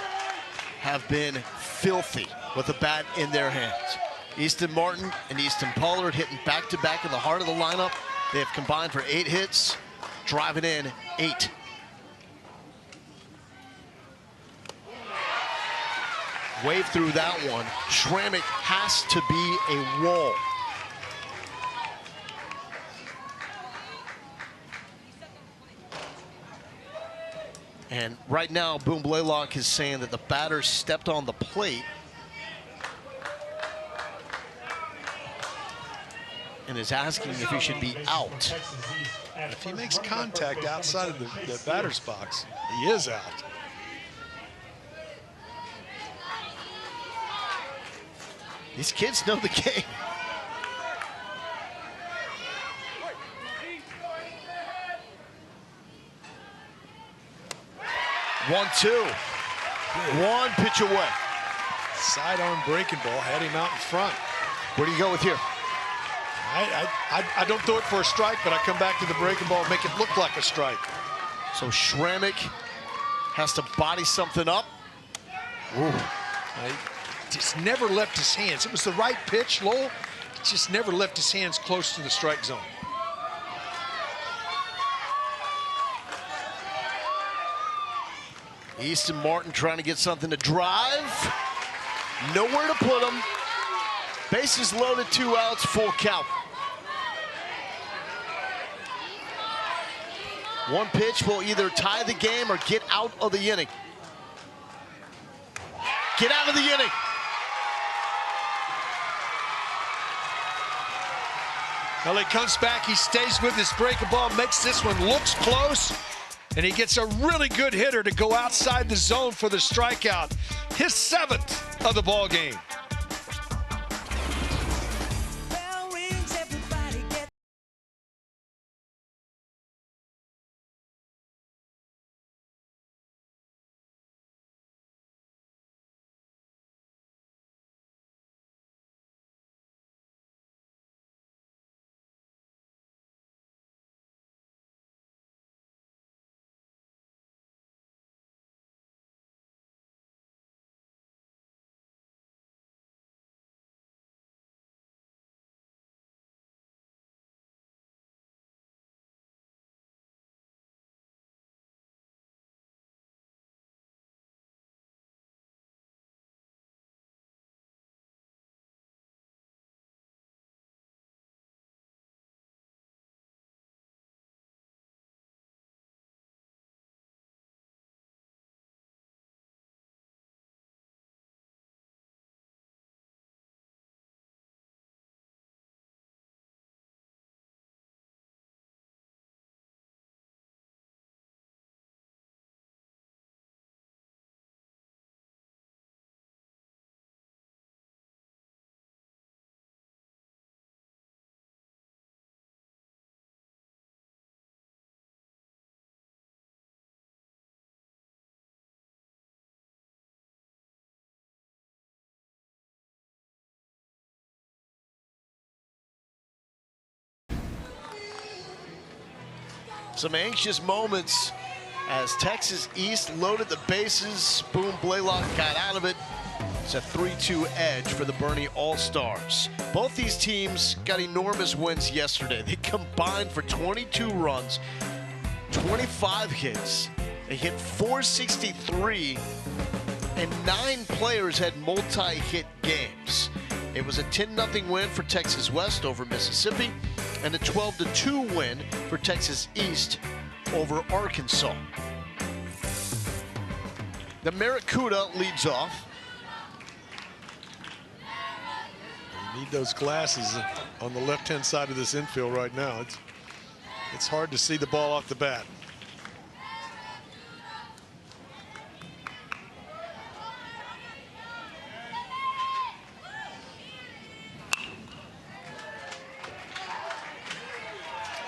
have been filthy with the bat in their hands. Easton Martin and Easton Pollard hitting back-to-back in the heart of the lineup. They have combined for 8 hits, driving in 8. Wave through that one. Schrammick has to be a wall. And right now, Boone Blaylock is saying that the batter stepped on the plate and is asking if he should be out. If he makes contact outside of the batter's box, he is out. These kids know the game. One, 2. 1 pitch away. Sidearm breaking ball had him out in front. Where do you go with here? I don't throw it for a strike, but I come back to the breaking ball and make it look like a strike. So Schrammick has to body something up. Ooh. Just never left his hands. It was the right pitch, Lowell. Just never left his hands close to the strike zone. Easton Martin trying to get something to drive. Nowhere to put him. Bases loaded, 2 outs, full count. 1 pitch will either tie the game or get out of the inning. Get out of the inning. Well, he comes back, he stays with his breaking ball, makes this one looks close, and he gets a really good hitter to go outside the zone for the strikeout. His 7th of the ball game. Some anxious moments as Texas East loaded the bases. Boom, Blaylock got out of it. It's a 3-2 edge for the Boerne All-Stars. Both these teams got enormous wins yesterday. They combined for 22 runs, 25 hits. They hit 463, and 9 players had multi-hit games. It was a 10-0 win for Texas West over Mississippi, and a 12-2 win for Texas East over Arkansas. The Barracuda leads off. You need those glasses on the left-hand side of this infield right now. It's hard to see the ball off the bat.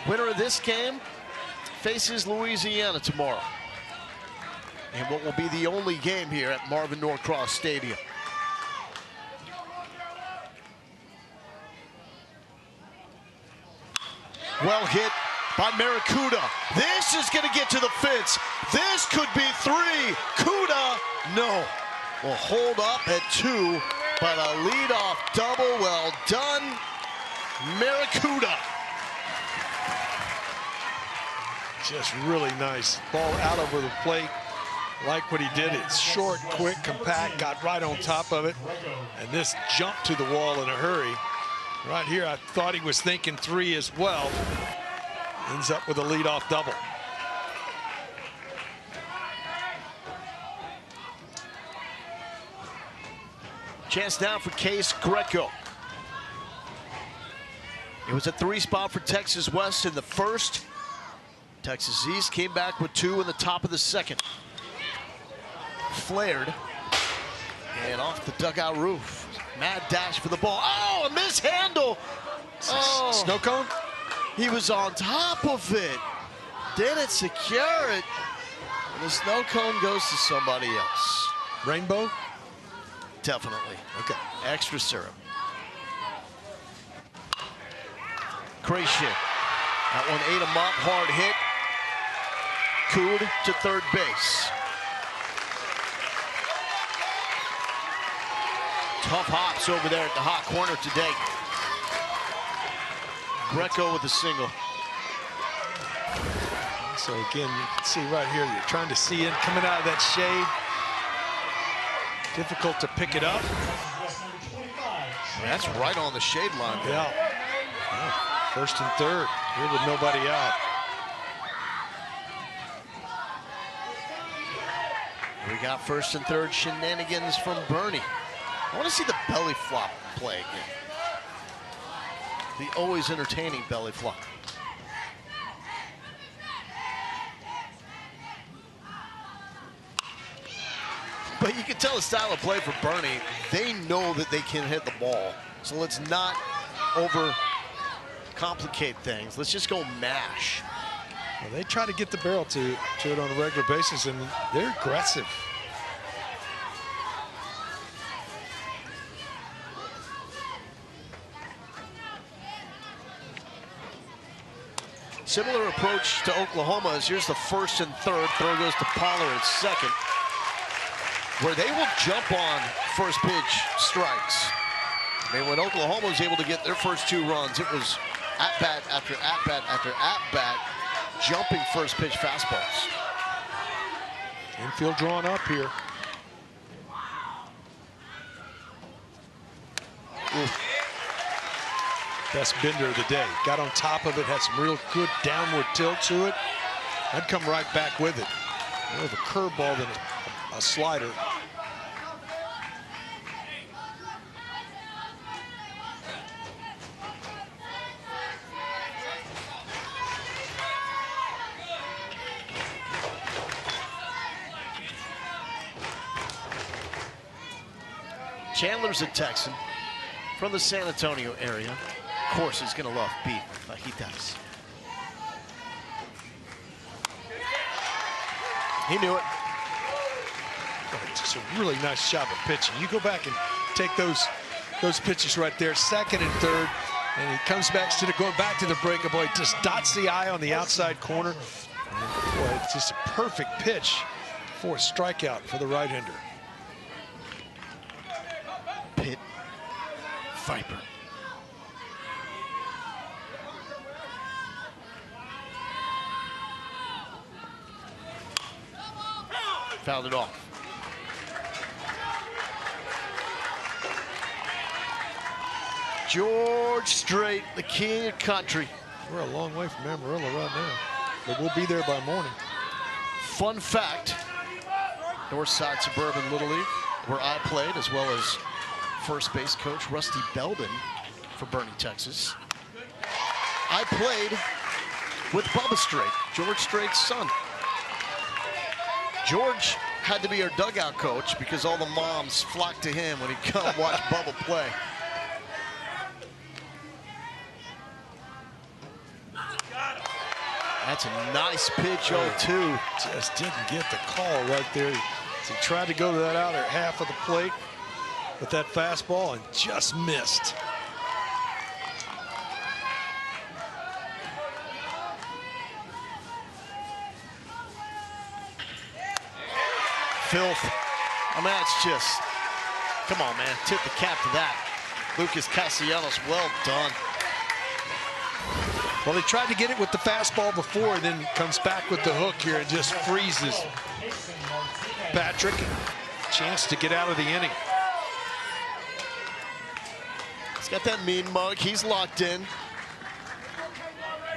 Winner of this game faces Louisiana tomorrow in what will be the only game here at Marvin Norcross Stadium. Well hit by Barracuda. This is going to get to the fence. This could be 3. Cuda, no. Will hold up at 2, but a leadoff double. Well done, Barracuda. Just really nice. Ball out over the plate. Like what he did. It's short, quick, compact, got right on top of it. And this jumped to the wall in a hurry. Right here, I thought he was thinking 3 as well. Ends up with a leadoff double. Chance now for Case Greco. It was a 3 spot for Texas West in the first. Texas East came back with 2 in the top of the second. Flared and off the dugout roof. Mad dash for the ball. Oh, a mishandle. Oh, snow cone? He was on top of it. Didn't secure it. And the snow cone goes to somebody else. Rainbow? Definitely. Okay. Extra syrup. Creation. That one ate him up. Hard hit. Cood to third base. Tough hops over there at the hot corner today. Greco with a single. So again, you can see right here, you're trying to see it coming out of that shade. Difficult to pick it up. That's right on the shade line. Yeah. First and third, here with nobody out. We got first and third shenanigans from Boerne. I want to see the belly flop play again. The always entertaining belly flop. But you can tell the style of play for Boerne. They know that they can hit the ball. So let's not overcomplicate things. Let's just go mash. Well, they try to get the barrel to it on a regular basis, and they're aggressive. Similar approach to Oklahoma as here's the first and third. Throw goes to Pollard at second, where they will jump on first pitch strikes. I mean, when Oklahoma was able to get their first 2 runs, it was at-bat after at-bat after at-bat, jumping first pitch fastballs. Infield drawn up here. Oof. Best bender of the day. Got on top of it, had some real good downward tilt to it. I'd come right back with it. More of a curveball than a slider. Chandler's a Texan from the San Antonio area. Of course, he's gonna love beef. Fajitas. He knew it. Just a really nice job of pitching. You go back and take those pitches right there, second and third. And he comes back, instead of going back to the breakaway, just dots the I on the outside corner. And boy, it's just a perfect pitch for a strikeout for the right-hander. Pit Viper. Fouled it off. George Strait, the king of country. We're a long way from Amarillo right now, but we'll be there by morning. Fun fact, Northside Suburban Little League, where I played, as well as first base coach Rusty Belden for Boerne, Texas. I played with Bubba Strait, George Strait's son. George had to be our dugout coach because all the moms flocked to him when he'd come watch Bubba play. That's a nice pitch, 0-2. Just didn't get the call right there. He tried to go to that outer half of the plate with that fastball and just missed. Filth. I mean, that's just, come on, man. Tip the cap to that. Lucas Castellanos, well done. Well, he tried to get it with the fastball before, and then comes back with the hook here and just freezes Patrick. Chance to get out of the inning. He's got that mean mug. He's locked in.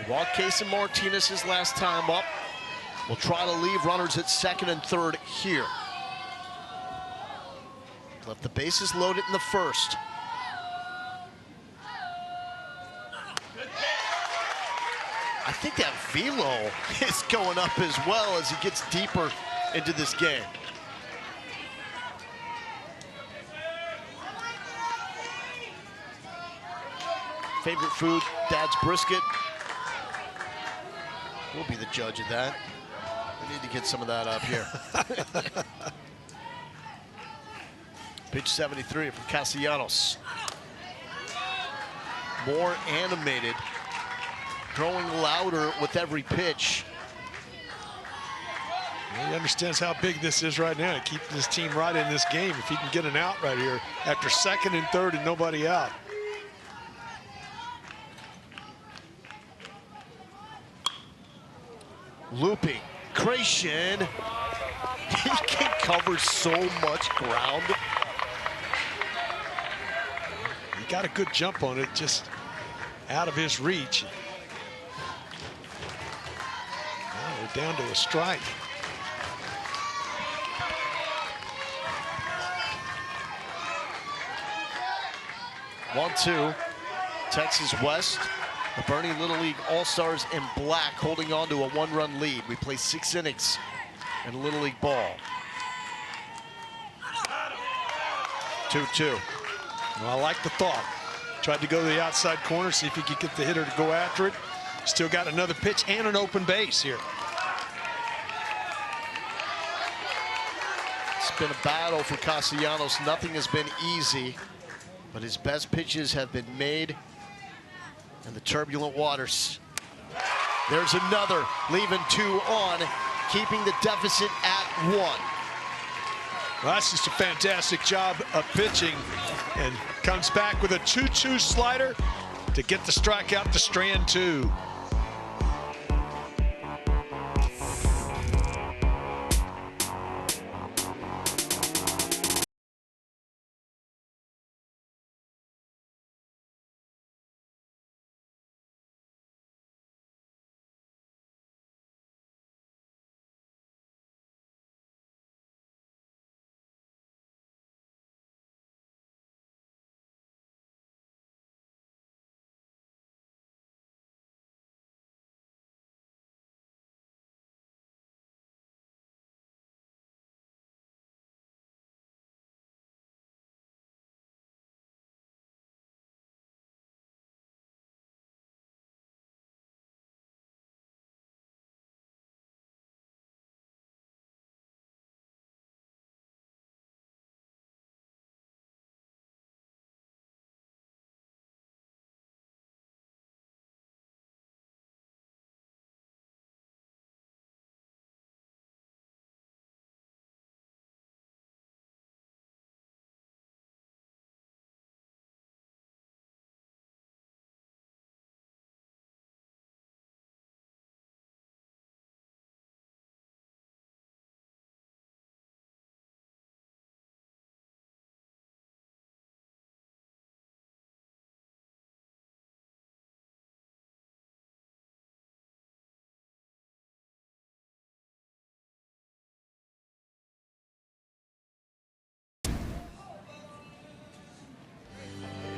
He walked Casey Martinez his last time up. We'll try to leave runners at second and third here. Left the bases loaded in the first. I think that velo is going up as well as he gets deeper into this game. Favorite food, Dad's brisket. We'll be the judge of that. We need to get some of that up here. Pitch 73 from Castellanos. More animated, growing louder with every pitch. Well, he understands how big this is right now to keep this team right in this game. If he can get an out right here after second and third and nobody out. Looping, Creation. He can cover so much ground. He got a good jump on it, just out of his reach. Now we're down to a strike. One, two. Texas West. The Boerne Little League All-Stars in black holding on to a one-run lead. We play 6 innings in Little League ball. 2-2. Well, I like the thought. Tried to go to the outside corner, see if he could get the hitter to go after it. Still got another pitch and an open base here. It's been a battle for Castellanos. Nothing has been easy, but his best pitches have been made in the turbulent waters. There's another, leaving 2 on, keeping the deficit at 1. Well, that's just a fantastic job of pitching, and comes back with a 2-2 slider to get the strikeout to strand 2.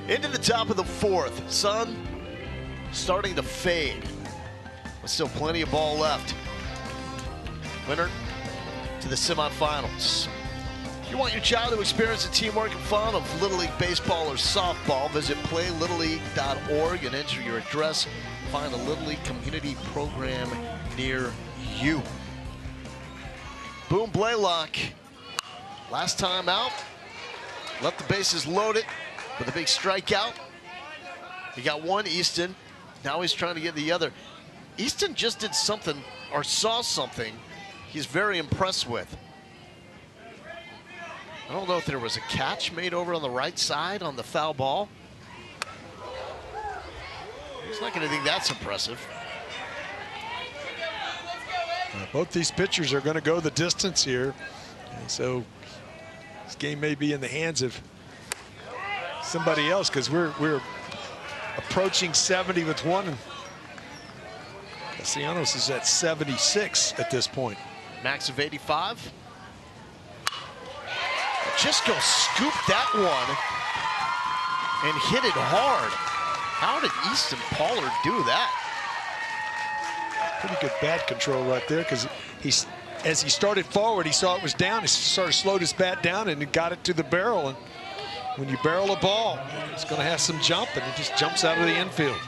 Into the top of the fourth. Sun starting to fade, but still plenty of ball left. Winner to the semifinals. If you want your child to experience the teamwork and fun of Little League baseball or softball, visit playlittleleague.org and enter your address. Find a Little League community program near you. Boone Blaylock, last time out, left the bases loaded with a big strikeout. He got one, Easton. Now he's trying to get the other. Easton just did something, or saw something, he's very impressed with. I don't know if there was a catch made over on the right side on the foul ball. He's not going to think that's impressive. Both these pitchers are going to go the distance here. And so this game may be in the hands of somebody else, because we're approaching 70 with one. And Castellanos is at 76 at this point. Max of 85. Just go scoop that one and hit it hard. How did Easton Pollard do that? Pretty good bat control right there, because as he started forward, he saw it was down. He sort of slowed his bat down and got it to the barrel. And when you barrel a ball, it's going to have some jump, and it just jumps out of the infield.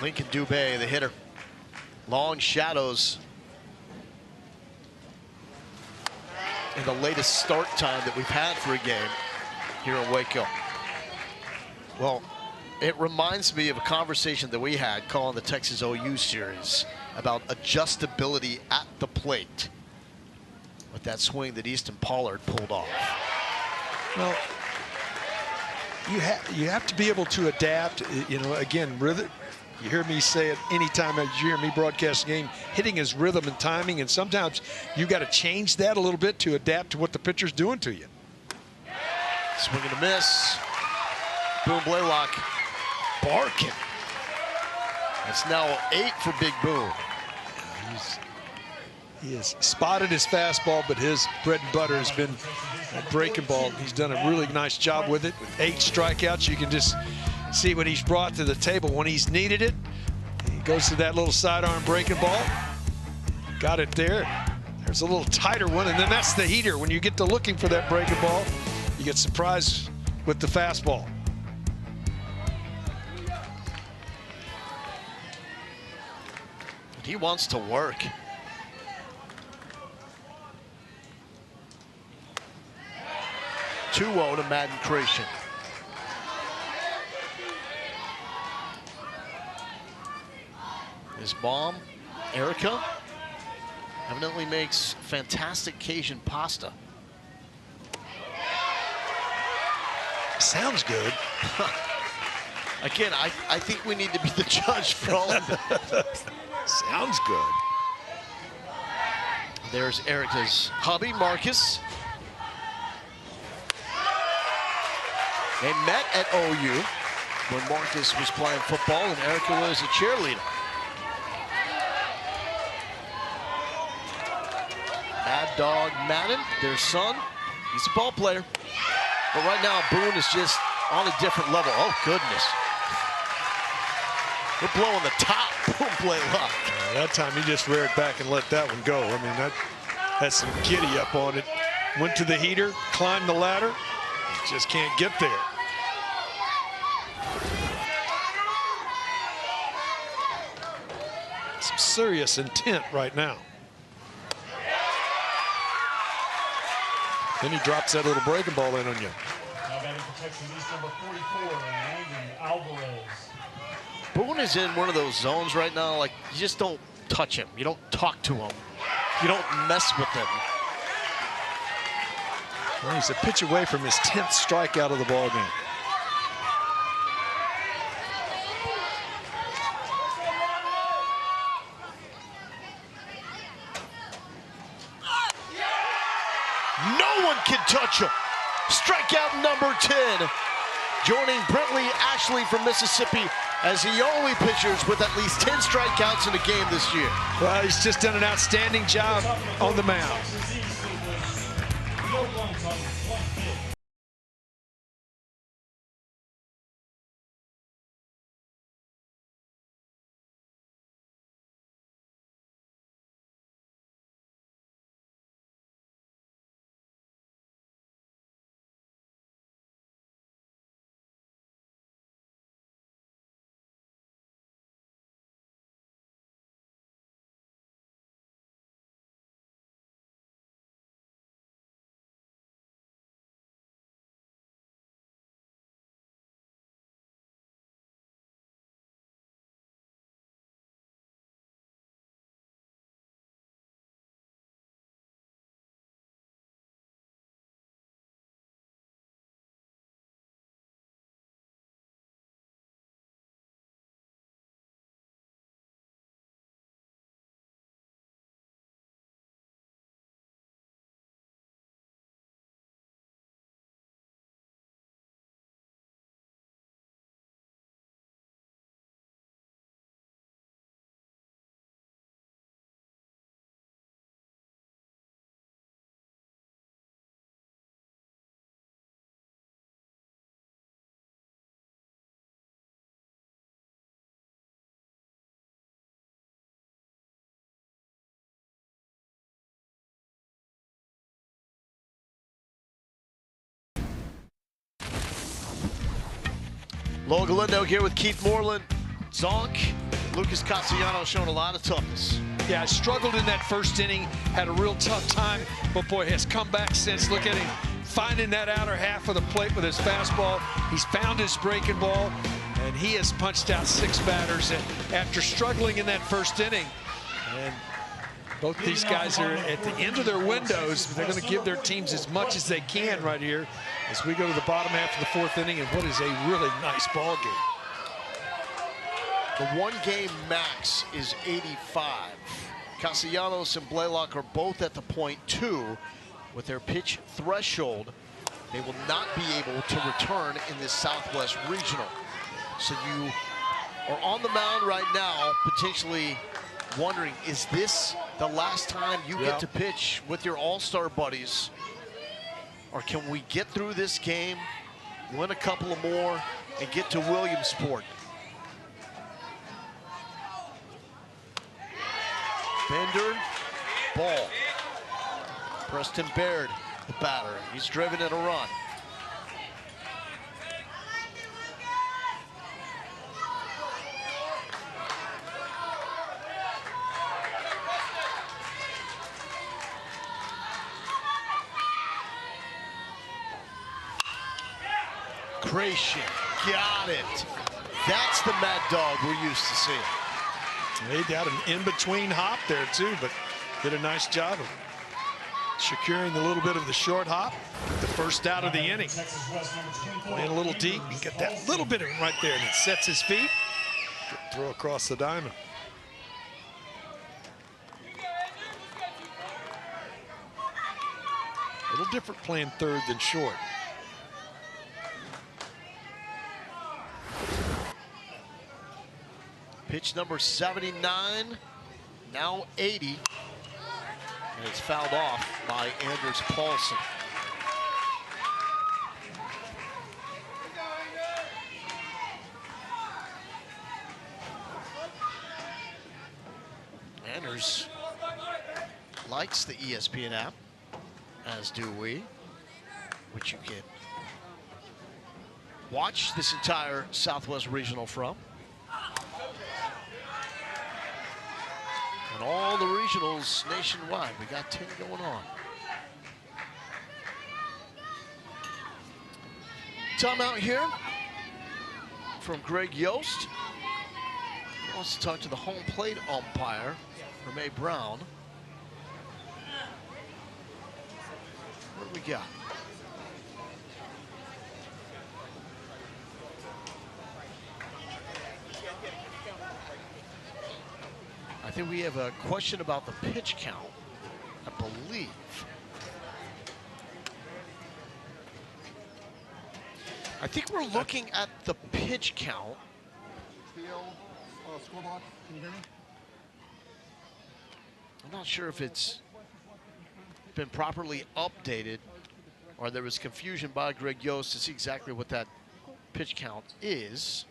Lincoln Dubé, the hitter. Long shadows in the latest start time that we've had for a game here in Waco. Well, it reminds me of a conversation that we had calling the Texas OU series about adjustability at the plate with that swing that Easton Pollard pulled off. Well, you have to be able to adapt. You know, again, rhythm. You hear me say it anytime you hear me broadcast a game. Hitting is rhythm and timing, and sometimes you got to change that a little bit to adapt to what the pitcher's doing to you. Swing and a miss. Boone Blaylock barking. It's now 8 for Big Boone. He has spotted his fastball, but his bread and butter has been a breaking ball. He's done a really nice job with it. With 8 strikeouts, you can just see what he's brought to the table when he's needed it. He goes to that little sidearm breaking ball. Got it there. There's a little tighter one, and then that's the heater. When you get to looking for that breaking ball, you get surprised with the fastball. He wants to work. (2-0) to Madden Creation. His mom, Erica, evidently makes fantastic Cajun pasta. Sounds good. Again, I think we need to be the judge for all of this. Sounds good. There's Erica's hubby, Marcus. They met at OU when Marcus was playing football and Erica was a cheerleader. Mad Dog Madden, their son, he's a ball player. But right now, Boone is just on a different level. Oh, goodness. We're blowing the top. Boone Blaylock. That time he just reared back and let that one go. I mean, that had some giddy up on it. Went to the heater, climbed the ladder, just can't get there. Some serious intent right now. Then he drops that little breaking ball in on you. Now batting for Texas East, number 44, Landon Alvarez. Boone is in one of those zones right now, like, you just don't touch him. You don't talk to him. You don't mess with him. Well, he's a pitch away from his 10th strikeout of the ball game. No one can touch him. Strikeout number 10. Joining Brentley Ashley from Mississippi as the only pitchers with at least 10 strikeouts in a game this year. Well, he's just done an outstanding job on the mound. Lo Galindo here with Keith Moreland. Zonk, Lucas Castellanos showing a lot of toughness. Yeah, struggled in that first inning, had a real tough time, but boy, has come back since. Look at him finding that outer half of the plate with his fastball. He's found his breaking ball, and he has punched out 6 batters after struggling in that first inning. And both these guys are at the end of their windows. They're going to give their teams as much as they can right here as we go to the bottom half of the 4th inning, and what is a really nice ball game. The one-game max is 85. Castellanos and Blaylock are both at the .2 with their pitch threshold. They will not be able to return in this Southwest Regional. So you are on the mound right now, potentially wondering, is this the last time you get to pitch with your all-star buddies? Or can we get through this game, win a couple of more, and get to Williamsport? Bender, ball. Preston Baird, the batter. He's driven in a run. Creation, got it. That's the mad dog we're used to seeing. They got an in-between hop there too, but did a nice job of securing a little bit of the short hop. The first out of the inning. Playing a little deep, you get that little bit of it right there, and it sets his feet. Throw across the diamond. A little different playing third than short. Pitch number 79, now 80, and it's fouled off by Anders Paulson. Anders likes the ESPN app, as do we, which you can watch this entire Southwest Regional from. And all the regionals nationwide. We got 10 going on. Timeout here from Greg Yost. He wants to talk to the home plate umpire, Ramey Brown. What do we got? I think we have a question about the pitch count, I believe. I think we're looking at the pitch count. I'm not sure if it's been properly updated or there was confusion by Greg Yost to see exactly what that pitch count is.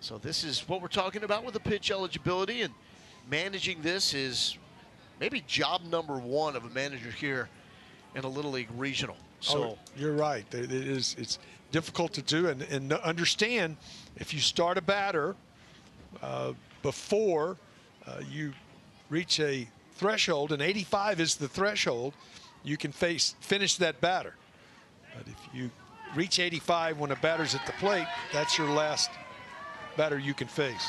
So this is what we're talking about with the pitch eligibility, and managing this is maybe job number 1 of a manager here in a Little League Regional. So you're right. It's difficult to do and understand if you start a batter before you reach a threshold, and 85 is the threshold, you can finish that batter. But if you reach 85 when a batter's at the plate, that's your last batter you can face.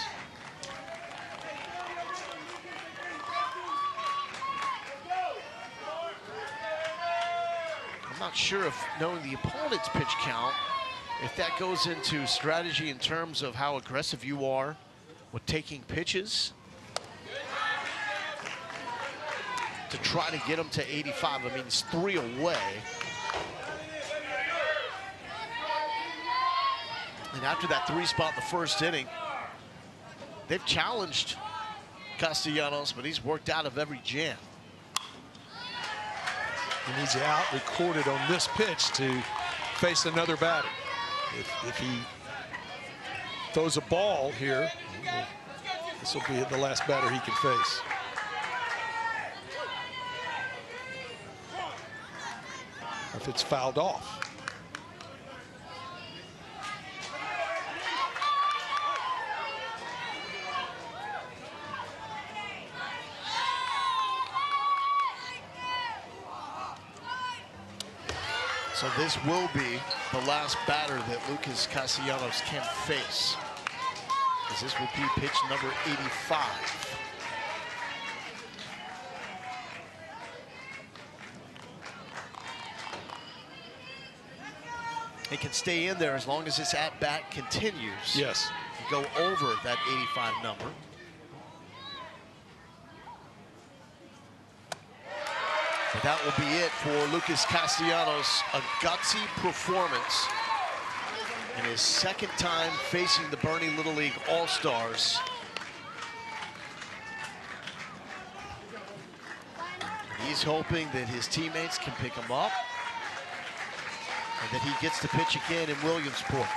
I'm not sure if knowing the opponent's pitch count, if that goes into strategy in terms of how aggressive you are with taking pitches to try to get them to 85. I mean, it's 3 away. And after that 3 spot in the first inning, they've challenged Castellanos, but he's worked out of every jam. He needs it out recorded on this pitch to face another batter. If he throws a ball here, this will be the last batter he can face. if it's fouled off. So this will be the last batter that Lucas Castellanos can face, as this will be pitch number 85. It can stay in there as long as this at-bat continues. Yes. Go over that 85 number. But that will be it for Lucas Castellanos, a gutsy performance in his second time facing the Boerne Little League All-Stars. He's hoping that his teammates can pick him up and that he gets to pitch again in Williamsport.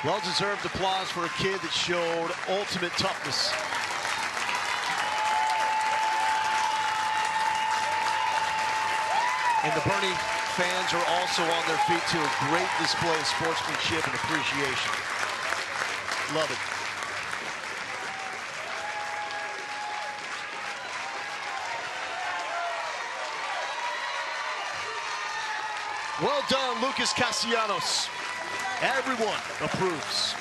Well-deserved applause for a kid that showed ultimate toughness. And the Boerne fans are also on their feet to a great display of sportsmanship and appreciation. Love it. Well done, Lucas Castellanos. Everyone approves.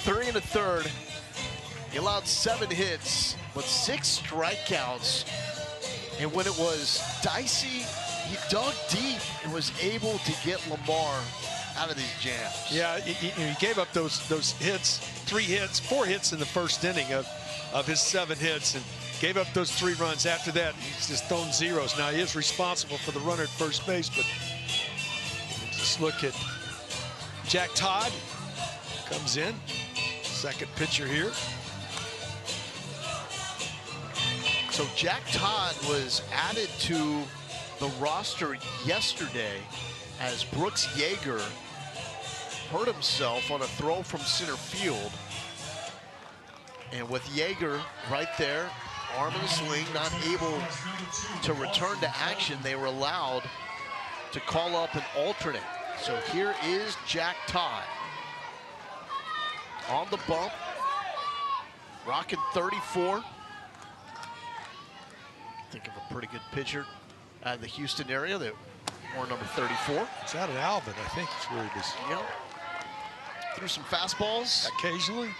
Three and a third. He allowed 7 hits, but 6 strikeouts. And when it was dicey, he dug deep and was able to get Lamar out of these jams. Yeah, he gave up those hits, 4 hits in the first inning of his 7 hits, and gave up those 3 runs. After that, he's just thrown zeros. Now, he is responsible for the runner at first base, but just look at Jack Todd comes in, second pitcher here. So Jack Todd was added to the roster yesterday as Brooks Yeager hurt himself on a throw from center field. And with Yeager right there, arm in a sling, not able to return to action, they were allowed to call up an alternate. So here is Jack Todd on the bump, rocking 34. Think of a pretty good pitcher out of the Houston area that wore number 34. It's out of Alvin, I think it's where he was. Yeah. Threw some fastballs. Occasionally.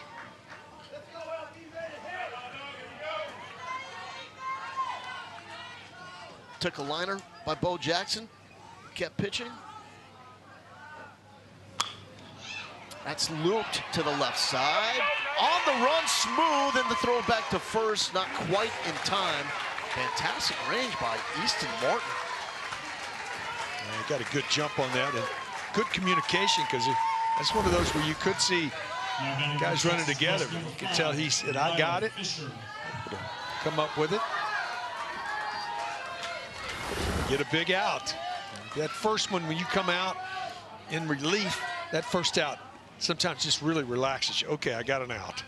Took a liner by Bo Jackson, kept pitching. That's looped to the left side. On the run, smooth, and the throw back to first, not quite in time. Fantastic range by Easton Martin. Yeah, he got a good jump on that, and good communication, because that's one of those where you could see guys running together. You can tell he said, I got it. Come up with it. Get a big out. That first one, when you come out in relief, that first out sometimes just really relaxes you. Okay, I got an out.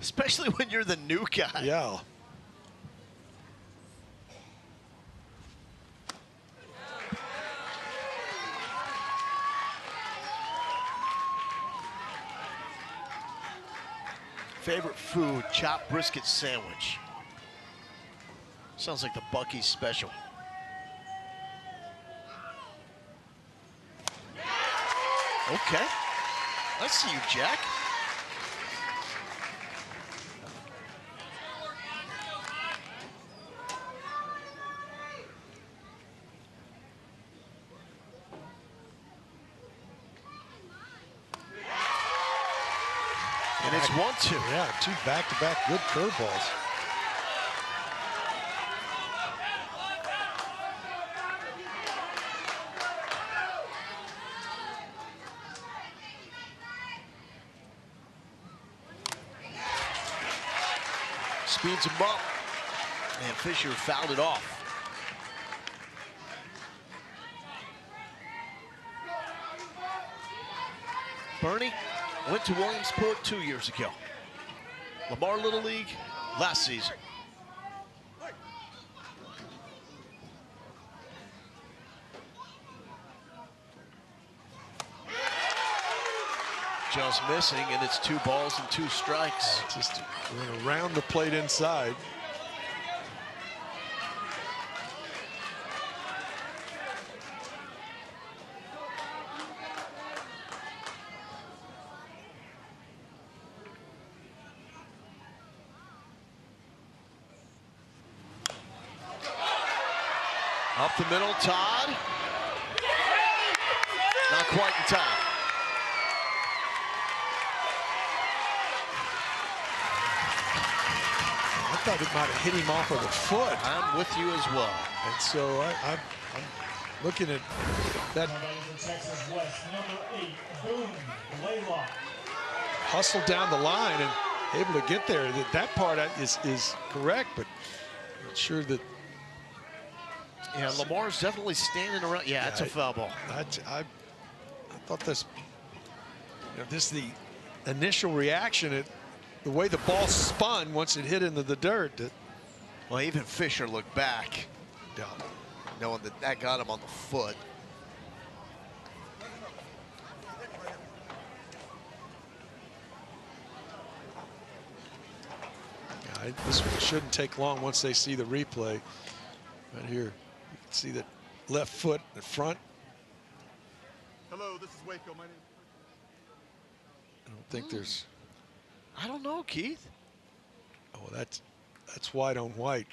Especially when you're the new guy. Yeah. Favorite food, chopped brisket sandwich. Sounds like the Buc-ee's special. Okay. I see you, Jack. And it's 1-2. Yeah, 2 back-to-back good curveballs. Speeds him up. And Fisher fouled it off. Boerne went to Williamsport 2 years ago. Lamar Little League last season. Just missing, and it's 2 balls and 2 strikes. Just going around the plate inside. Up the middle, Todd. Not quite in time. I thought it might have hit him off of the foot. I'm with you as well. And so I'm looking at that Texas West, number 8, Boone Blaylock. hustle down the line and able to get there. That part is correct, but I'm not sure that. Yeah, Lamar's definitely standing around. Yeah, it's a foul ball. I thought this, this the initial reaction, the way the ball spun once it hit into the dirt. Well, even Fisher looked back, Yeah. knowing that got him on the foot. This one shouldn't take long once they see the replay. Right here, you can see that left foot in front. Hello, this is Waco. My name. I don't think there's. I don't know, Keith. Oh, that's white on white.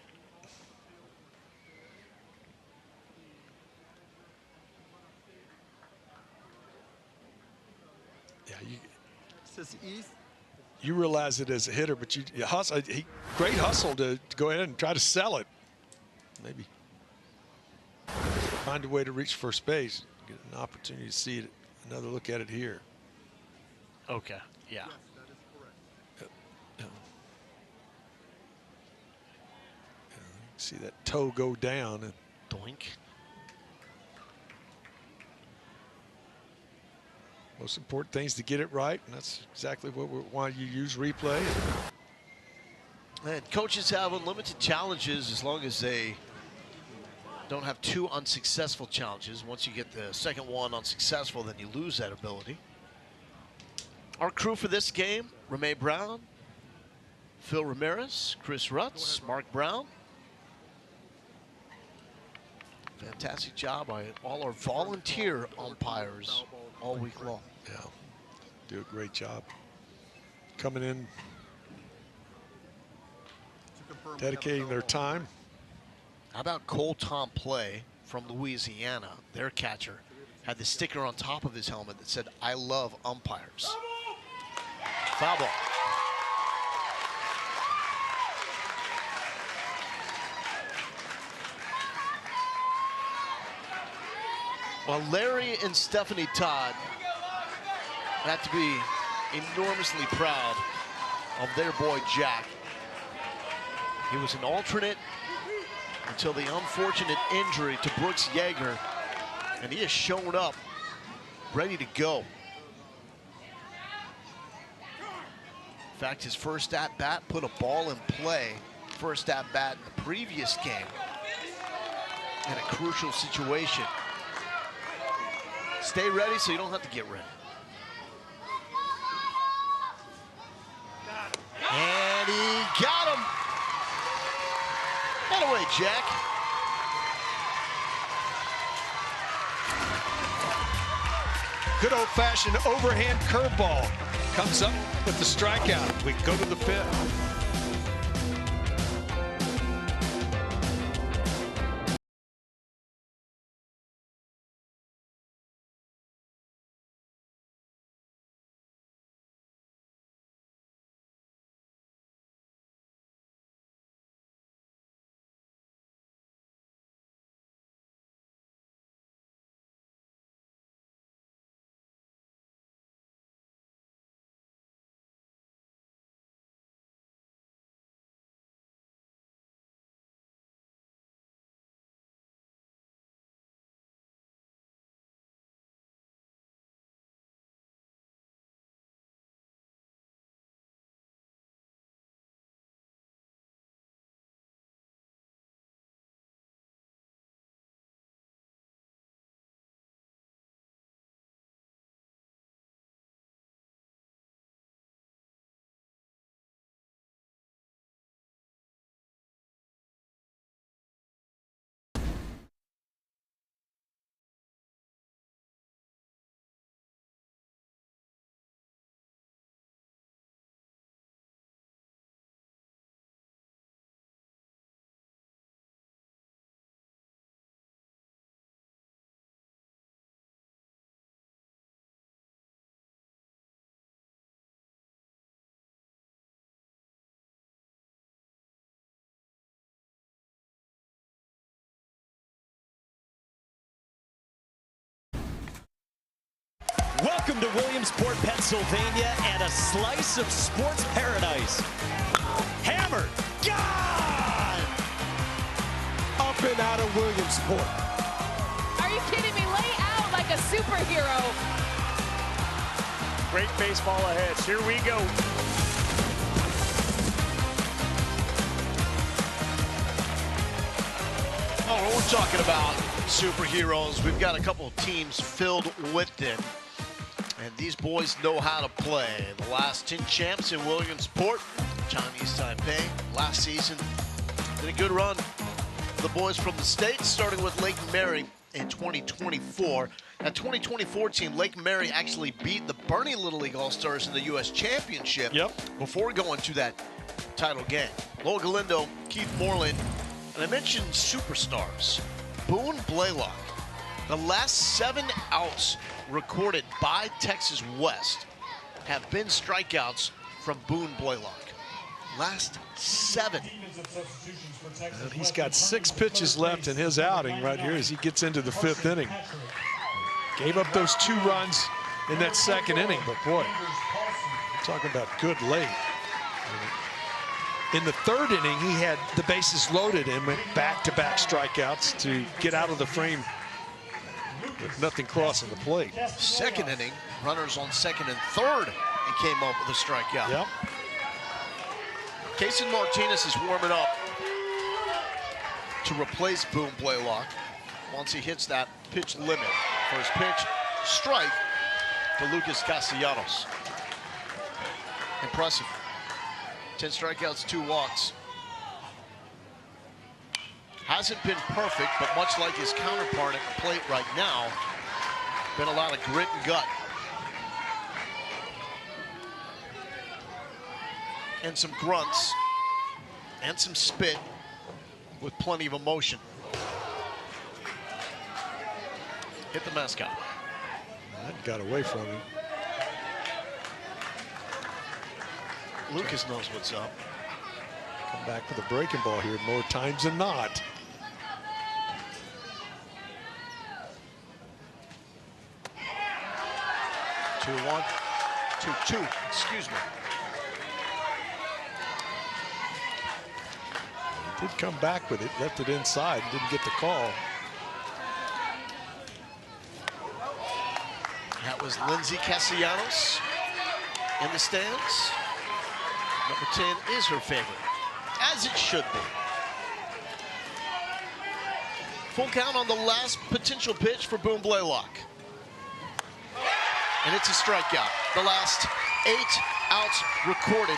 Yeah, Says east. you realize it as a hitter, but you hustle. Great hustle to go ahead and try to sell it. Maybe find a way to reach first base, get an opportunity to see it, another look at it here. Okay, yeah. Yes, that is correct. See that toe go down and Doink. most important thing is to get it right, and that's exactly why you use replay. And coaches have unlimited challenges as long as they don't have 2 unsuccessful challenges. Once you get the second one unsuccessful, then you lose that ability. Our crew for this game: Ramey Brown, Phil Ramirez, Chris Rutz, Mark Brown. Fantastic job by all our volunteer umpires all week long. Yeah, do a great job coming in, dedicating their time. How about Cole Tom Play from Louisiana? Their catcher had the sticker on top of his helmet that said, "I love umpires." Foul ball. Well, Larry and Stephanie Todd have to be enormously proud of their boy Jack. He was an alternate until the unfortunate injury to Brooks Yeager, and he has shown up ready to go. In fact, his first at-bat put a ball in play. First at-bat in the previous game in a crucial situation. Stay ready so you don't have to get ready. he got him. That away, Jack. Good old-fashioned overhand curveball. Comes up with the strikeout. We go to the fifth. Welcome to Williamsport, Pennsylvania, and a slice of sports paradise. Hammered, gone! Up and out of Williamsport. Are you kidding me? Lay out like a superhero. Great baseball ahead. Here we go. Oh, we're talking about superheroes. We've got a couple of teams filled with them. And these boys know how to play. The last 10 champs in Williamsport, Chinese Taipei, last season did a good run. The boys from the state, starting with Lake Mary in 2024. That 2024 team, Lake Mary, actually beat the Boerne Little League All-Stars in the U.S. Championship before going to that title game. Lowell Galindo, Keith Moreland, and I mentioned superstars. Boone Blaylock. The last 7 outs recorded by Texas West have been strikeouts from Boone Blaylock. Last 7. And he's got 6 pitches left in his outing right here as he gets into the 5th inning. Gave up those 2 runs in that 2nd inning, but boy, we're talking about good late. In the 3rd inning, he had the bases loaded and went back-to-back strikeouts to get out of the frame with nothing crossing the plate. 2nd inning, runners on 2nd and 3rd, and came up with a strikeout. Yep. Casey Martinez is warming up to replace Boone Blaylock once he hits that pitch limit. First pitch, strike to Lucas Castellanos. Impressive. 10 strikeouts, 2 walks. Hasn't been perfect, but much like his counterpart at the plate right now, been a lot of grit and gut. And some grunts, and some spit with plenty of emotion. Hit the mascot. That got away from him. Lucas knows what's up. Come back with a breaking ball here more times than not. Two, 1, 2, 2, excuse me. He did come back with it, left it inside, didn't get the call. That was Lindsey Castellanos in the stands. Number 10 is her favorite, as it should be. Full count on the last potential pitch for Boone Blaylock. And it's a strikeout. The last 8 outs recorded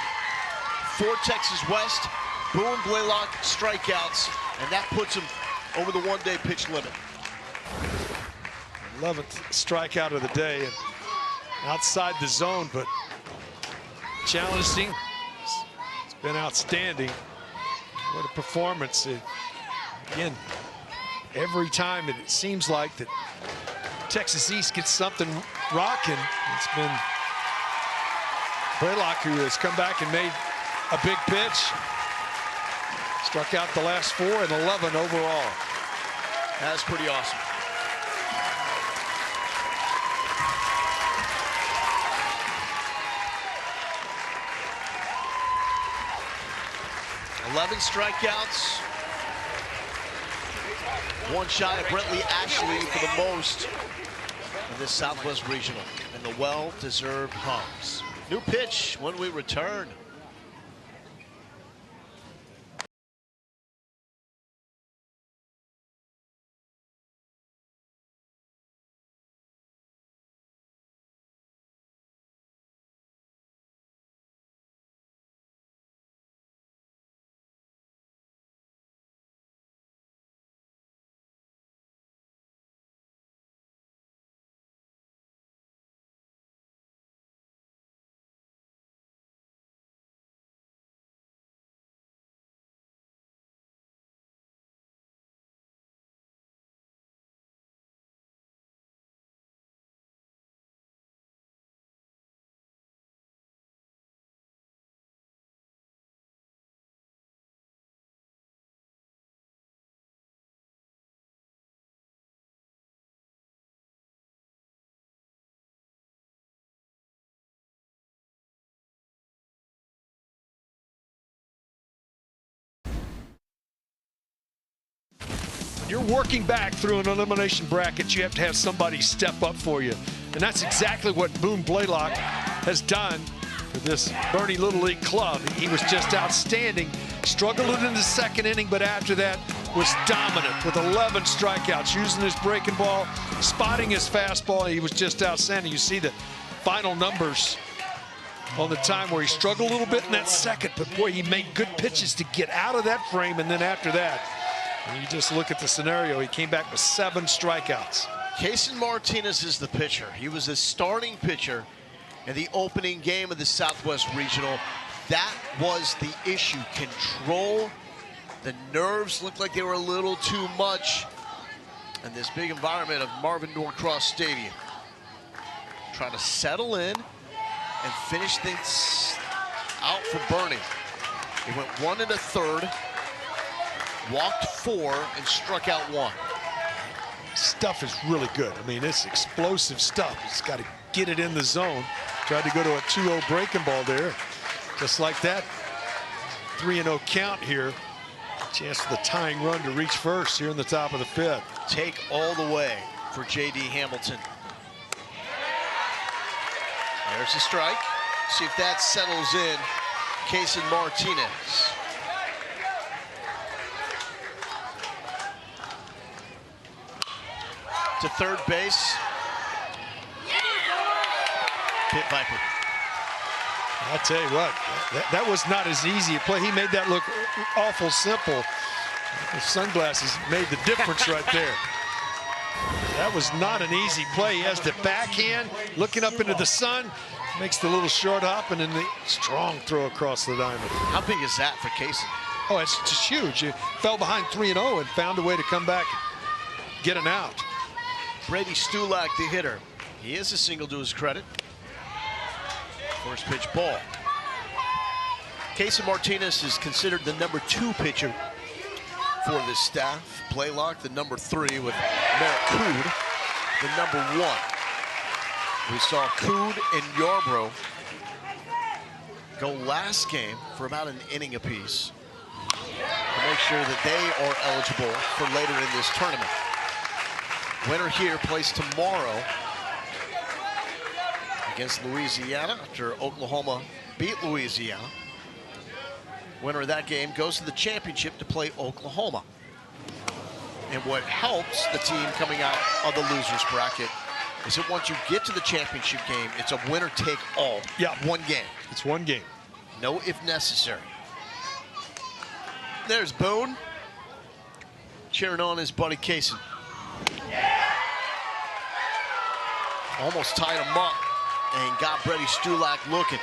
for Texas West. Boone Blaylock strikeouts, and that puts him over the one-day pitch limit. 11th strikeout of the day, and outside the zone, but challenging. It's been outstanding. What a performance. Again, every time it seems like that Texas East gets something rocking, it's been Blaylock who has come back and made a big pitch. Struck out the last 4 and 11 overall. That's pretty awesome. Eleven strikeouts. One shot at Brentley Ashley for the most in this Southwest Regional. And the well-deserved hums. New pitch when we return. You're working back through an elimination bracket, you have to have somebody step up for you. And that's exactly what Boone Blaylock has done for this Boerne Little League club. He was just outstanding. Struggled in the second inning, but after that was dominant with 11 strikeouts, using his breaking ball, spotting his fastball. He was just outstanding. You see the final numbers on the time where he struggled a little bit in that second, but boy, he made good pitches to get out of that frame, and then after that, you just look at the scenario, he came back with 7 strikeouts. Kason Martinez is the pitcher. He was the starting pitcher in the opening game of the Southwest Regional. That was the issue. Control. The nerves looked like they were a little too much in this big environment of Marvin Norcross Stadium. Trying to settle in and finish things out for Boerne. He went 1 1/3. Walked 4 and struck out 1. Stuff is really good. I mean, it's explosive stuff. He's got to get it in the zone. Tried to go to a 2-0 breaking ball there. Just like that, 3-0 count here. Chance for the tying run to reach first here in the top of the 5th. Take all the way for J.D. Hamilton. There's a strike. See if that settles in. Kason Martinez. To third base. Pit Viper. I tell you what, that was not as easy a play. He made that look awful simple. The sunglasses made the difference right there. That was not an easy play. He has the backhand, looking up into the sun, makes the little short hop, and then the strong throw across the diamond. How big is that for Kason? Oh, it's just huge. He fell behind 3-0 and found a way to come back and get an out. Brady Stulak, the hitter. He is a single to his credit. First pitch ball. Kason Martinez is considered the #2 pitcher for this staff. Blaylock, the #3, with Merrick Cood, the #1. We saw Cood and Yarbrough go last game for about an inning apiece to make sure that they are eligible for later in this tournament. Winner here plays tomorrow against Louisiana after Oklahoma beat Louisiana. Winner of that game goes to the championship to play Oklahoma. And what helps the team coming out of the losers bracket is that once you get to the championship game, it's a winner take all. Yeah. One game. It's one game. No if necessary. There's Boone cheering on his buddy Kaysen. Almost tied him up and got Brady Stulak looking.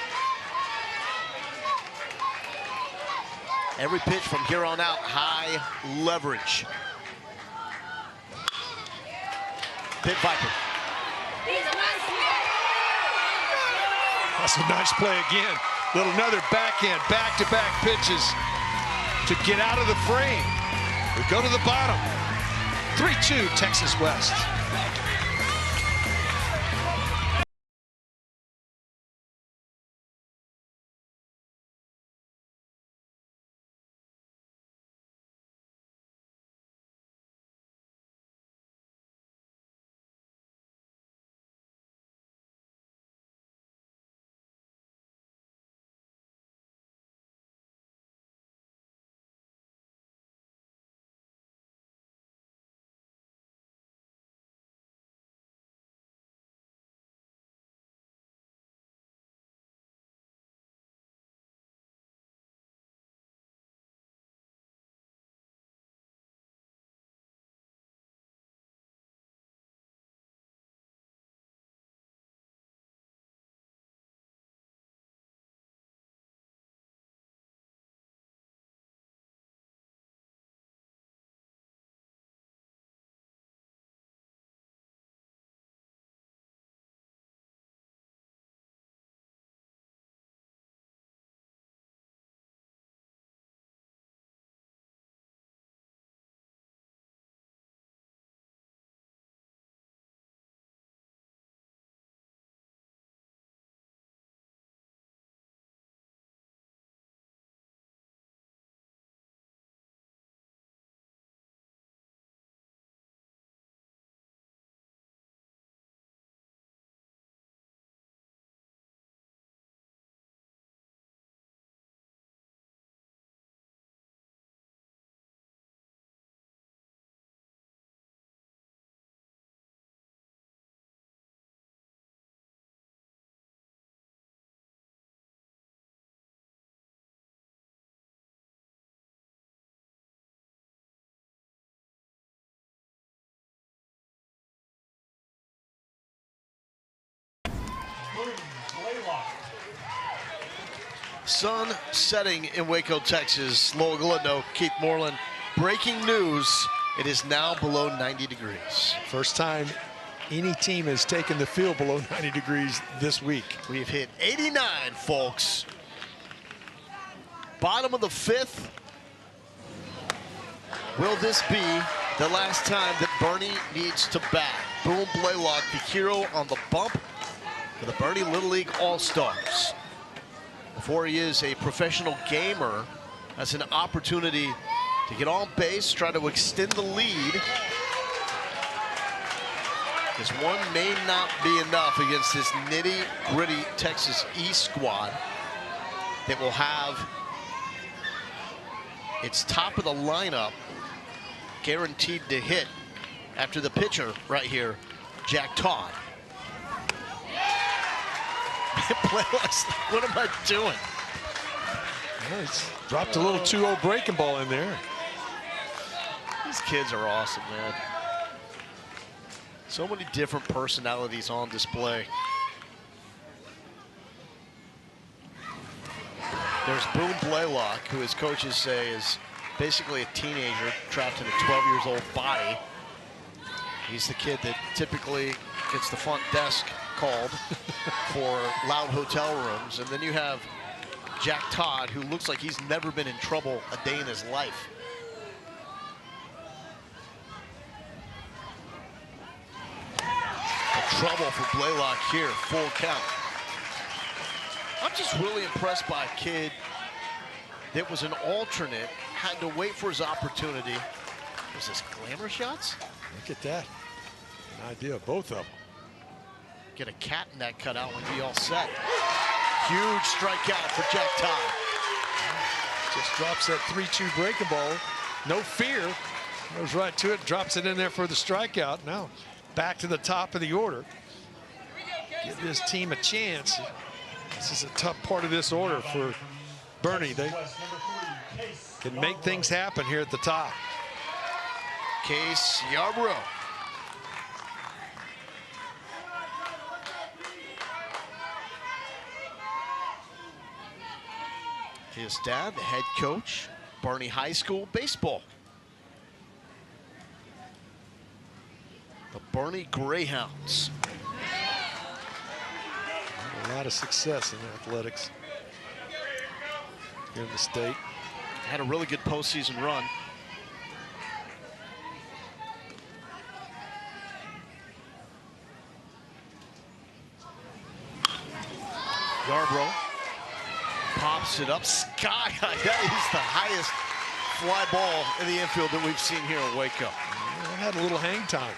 Every pitch from here on out, high leverage. Pit Viper. That's a nice play again. Another backhand, back-to-back pitches to get out of the frame. We go to the bottom. 3-2 Texas West. Sun setting in Waco, Texas. Lowell Galindo, Keith Moreland. Breaking news, it is now below 90 degrees. First time any team has taken the field below 90 degrees this week. We've hit 89, folks. Bottom of the fifth. Will this be the last time that Boerne needs to bat? Boone Blaylock, the hero on the bump for the Boerne Little League All-Stars. Before he is a professional gamer, has an opportunity to get on base, try to extend the lead. This one may not be enough against this nitty-gritty Texas East squad that will have its top of the lineup guaranteed to hit after the pitcher right here, Jack Todd. What am I doing? Well, he's dropped a little 2-0 breaking ball in there. These kids are awesome, man. So many different personalities on display. There's Boone Blaylock, who his coaches say is basically a teenager trapped in a 12-year-old body. He's the kid that typically gets the front desk called for loud hotel rooms. And then you have Jack Todd, who looks like he's never been in trouble a day in his life. Trouble for Blaylock here, full count. I'm just really impressed by a kid that was an alternate, had to wait for his opportunity. Was this glamour shots? Look at that. An idea of both of them. Get a cat in that cutout and be all set. Huge strikeout for Jack Todd. Just drops that 3-2 breaking ball. No fear. Goes right to it, drops it in there for the strikeout. Now back to the top of the order. Give this team a chance. This is a tough part of this order for Boerne, they can make things happen here at the top. Case Yarborough. His dad, the head coach, Boerne High School baseball. The Boerne Greyhounds. A lot of success in athletics here in the state. Had a really good postseason run. Yarborough pops it up sky high. That is the highest fly ball in the infield that we've seen here in Waco. Yeah, had a little hang time.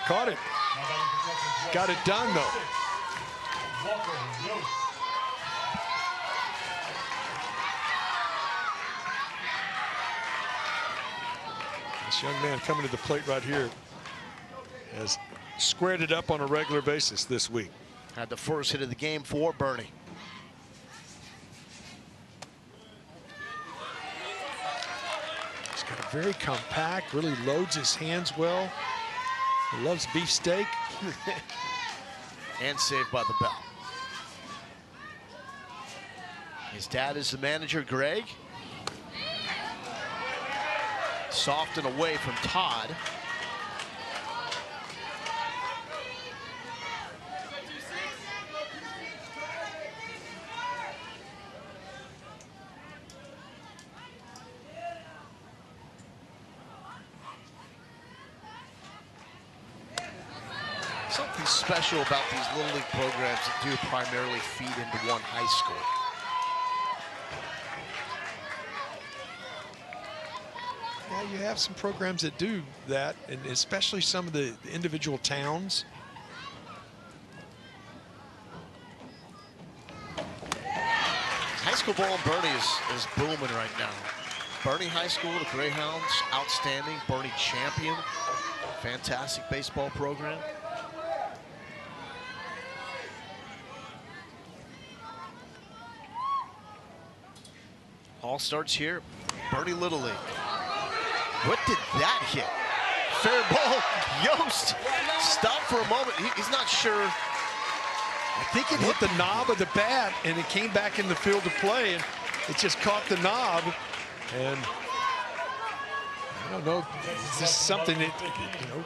Caught it. Got it done, though. This young man coming to the plate right here has squared it up on a regular basis this week. Had the first hit of the game for Boerne. He's got a very compact, really loads his hands well. He loves beefsteak. And saved by the bell. His dad is the manager, Greg. Soft and away from Todd. Something special about these Little League programs that do primarily feed into one high school. Yeah, you have some programs that do that, and especially some of the individual towns. High school ball in Boerne is booming right now. Boerne High School, the Greyhounds, outstanding. Boerne champion, fantastic baseball program. All starts here, Boerne Little League. What did that hit? Fair ball, Yost stopped for a moment. He's not sure. I think it hit the knob of the bat, and it came back in the field of play, and it just caught the knob. And I don't know, is this something that, you know,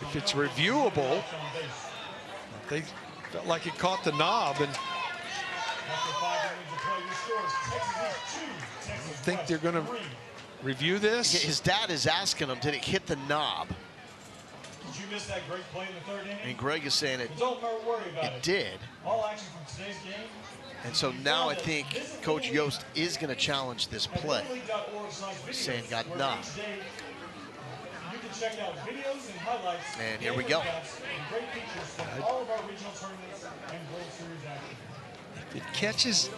if it's reviewable, they felt like it caught the knob, and I don't think they're going to review this. His dad is asking him, did it hit the knob? Did you miss that great play in the third inning? And Greg is saying it It did. All action from today's game. And so now I think Coach Yost is going to challenge this play, saying got knobbed. You can check out videos and highlights. And here we go. And great features from all of our regional tournaments and World Series action. If it catches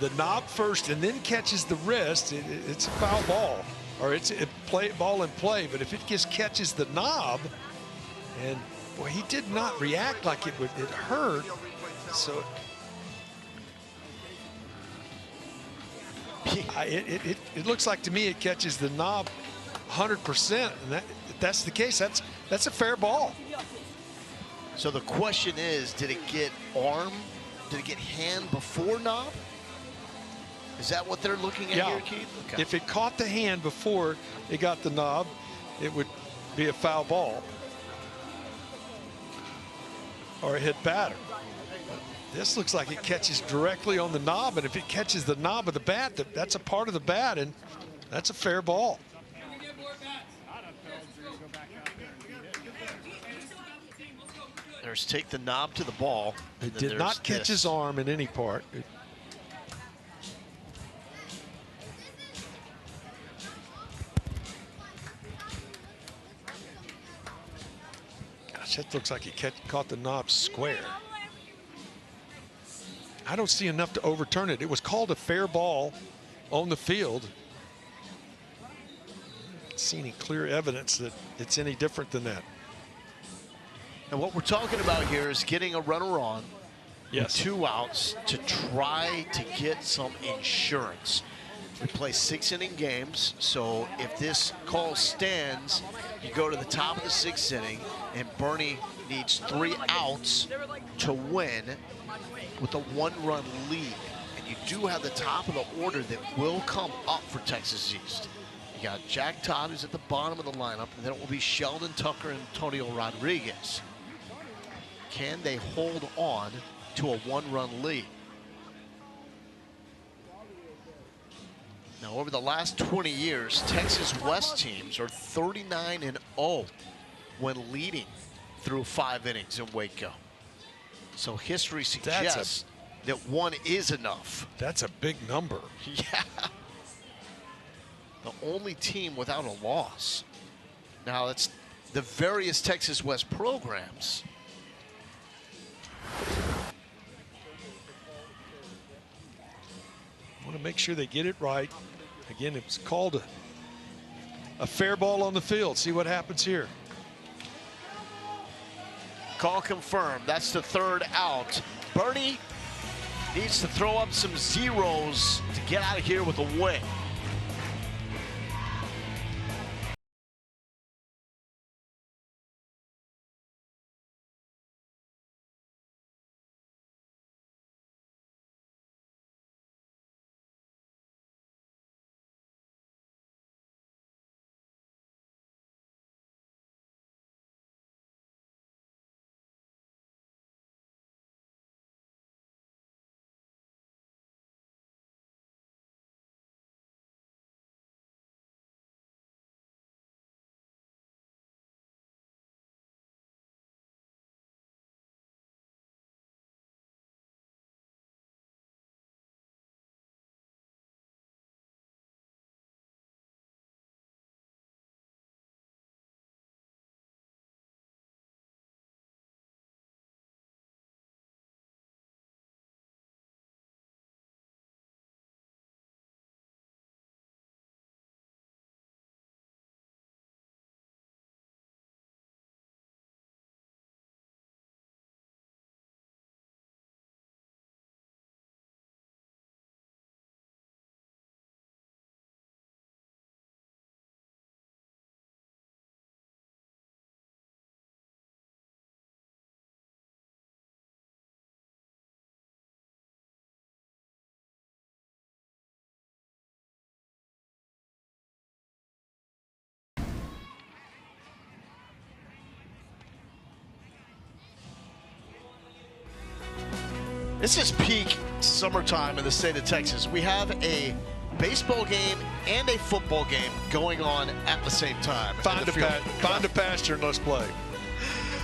the knob first and then catches the wrist, it's a foul ball, or it's a ball in play. But if it just catches the knob, and boy, he did not react like it hurt. So it looks like to me it catches the knob 100%, and if that's the case, that's a fair ball. So the question is, did it get arm? Did it get hand before knob? Is that what they're looking at here, Keith? Okay. If it caught the hand before it got the knob, it would be a foul ball or a hit batter. This looks like it catches directly on the knob, and if it catches the knob of the bat, that's a part of the bat, and that's a fair ball. There's take the knob to the ball. It did not catch his arm in any part. Gosh, that looks like it caught the knob square. I don't see enough to overturn it. It was called a fair ball on the field. I don't see any clear evidence that it's any different than that. And what we're talking about here is getting a runner on with 2 outs to try to get some insurance. We play 6-inning games, so if this call stands, you go to the top of the 6th inning, and Boerne needs 3 outs to win with a 1-run lead. And you do have the top of the order that will come up for Texas East. You got Jack Todd, who's at the bottom of the lineup, and then it will be Sheldon Tucker and Antonio Rodriguez. Can they hold on to a 1-run lead? Now, over the last 20 years, Texas West teams are 39-0 when leading through 5 innings in Waco. So history suggests that 1 is enough. That's a big number. Yeah. The only team without a loss. Now, it's the various Texas West programs. Want to make sure they get it right. Again, it's called a fair ball on the field. See what happens here. Call confirmed. That's the 3rd out. Boerne needs to throw up some zeros to get out of here with a win. This is peak summertime in the state of Texas. We have a baseball game and a football game going on at the same time. Find a pasture and let's play.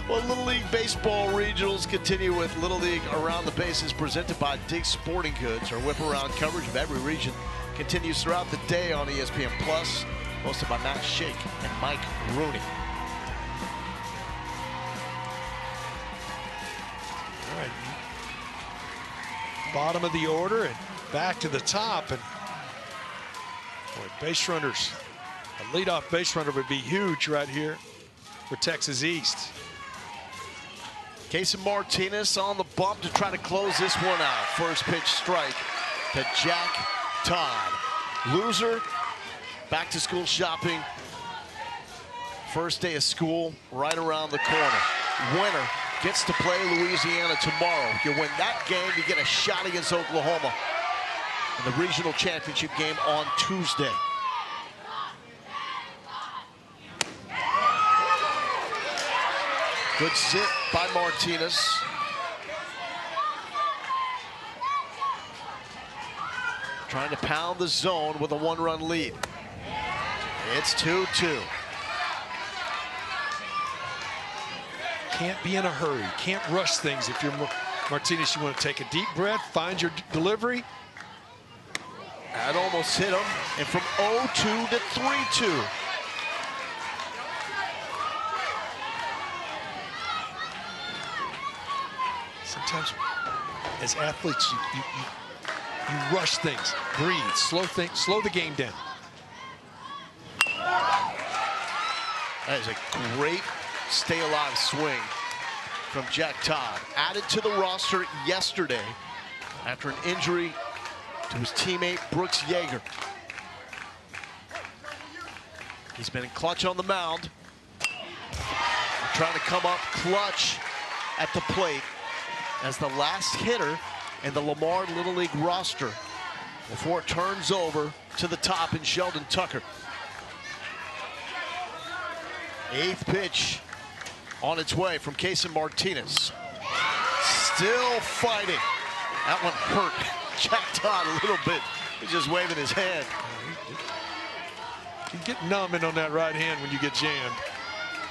Well, Little League Baseball Regionals continue with Little League Around the Bases presented by Dick's Sporting Goods. Our whip-around coverage of every region continues throughout the day on ESPN+, hosted by Matt Shake and Mike Rooney. All right. Bottom of the order and back to the top. And boy, base runners, a leadoff base runner would be huge right here for Texas East. Casey Martinez on the bump to try to close this one out. First pitch strike to Jack Todd. Loser, back to school shopping. First day of school right around the corner. Winner gets to play Louisiana tomorrow. If you win that game, you get a shot against Oklahoma in the regional championship game on Tuesday. Good zip by Martinez. Trying to pound the zone with a 1-run lead. It's 2-2. Can't be in a hurry. Can't rush things. If you're Martinez, you want to take a deep breath, find your delivery. That almost hit him. And from 0-2 to 3-2. Sometimes as athletes, you rush things, breathe, slow the game down. That is a great stay alive swing from Jack Todd. Added to the roster yesterday after an injury to his teammate Brooks Yeager. He's been in clutch on the mound. Trying to come up clutch at the plate as the last hitter in the Lamar Little League roster before it turns over to the top in Sheldon Tucker. 8th pitch on its way from Cason Martinez. Still fighting. That one hurt Jack Todd a little bit. He's just waving his hand. You get numb in on that right hand when you get jammed.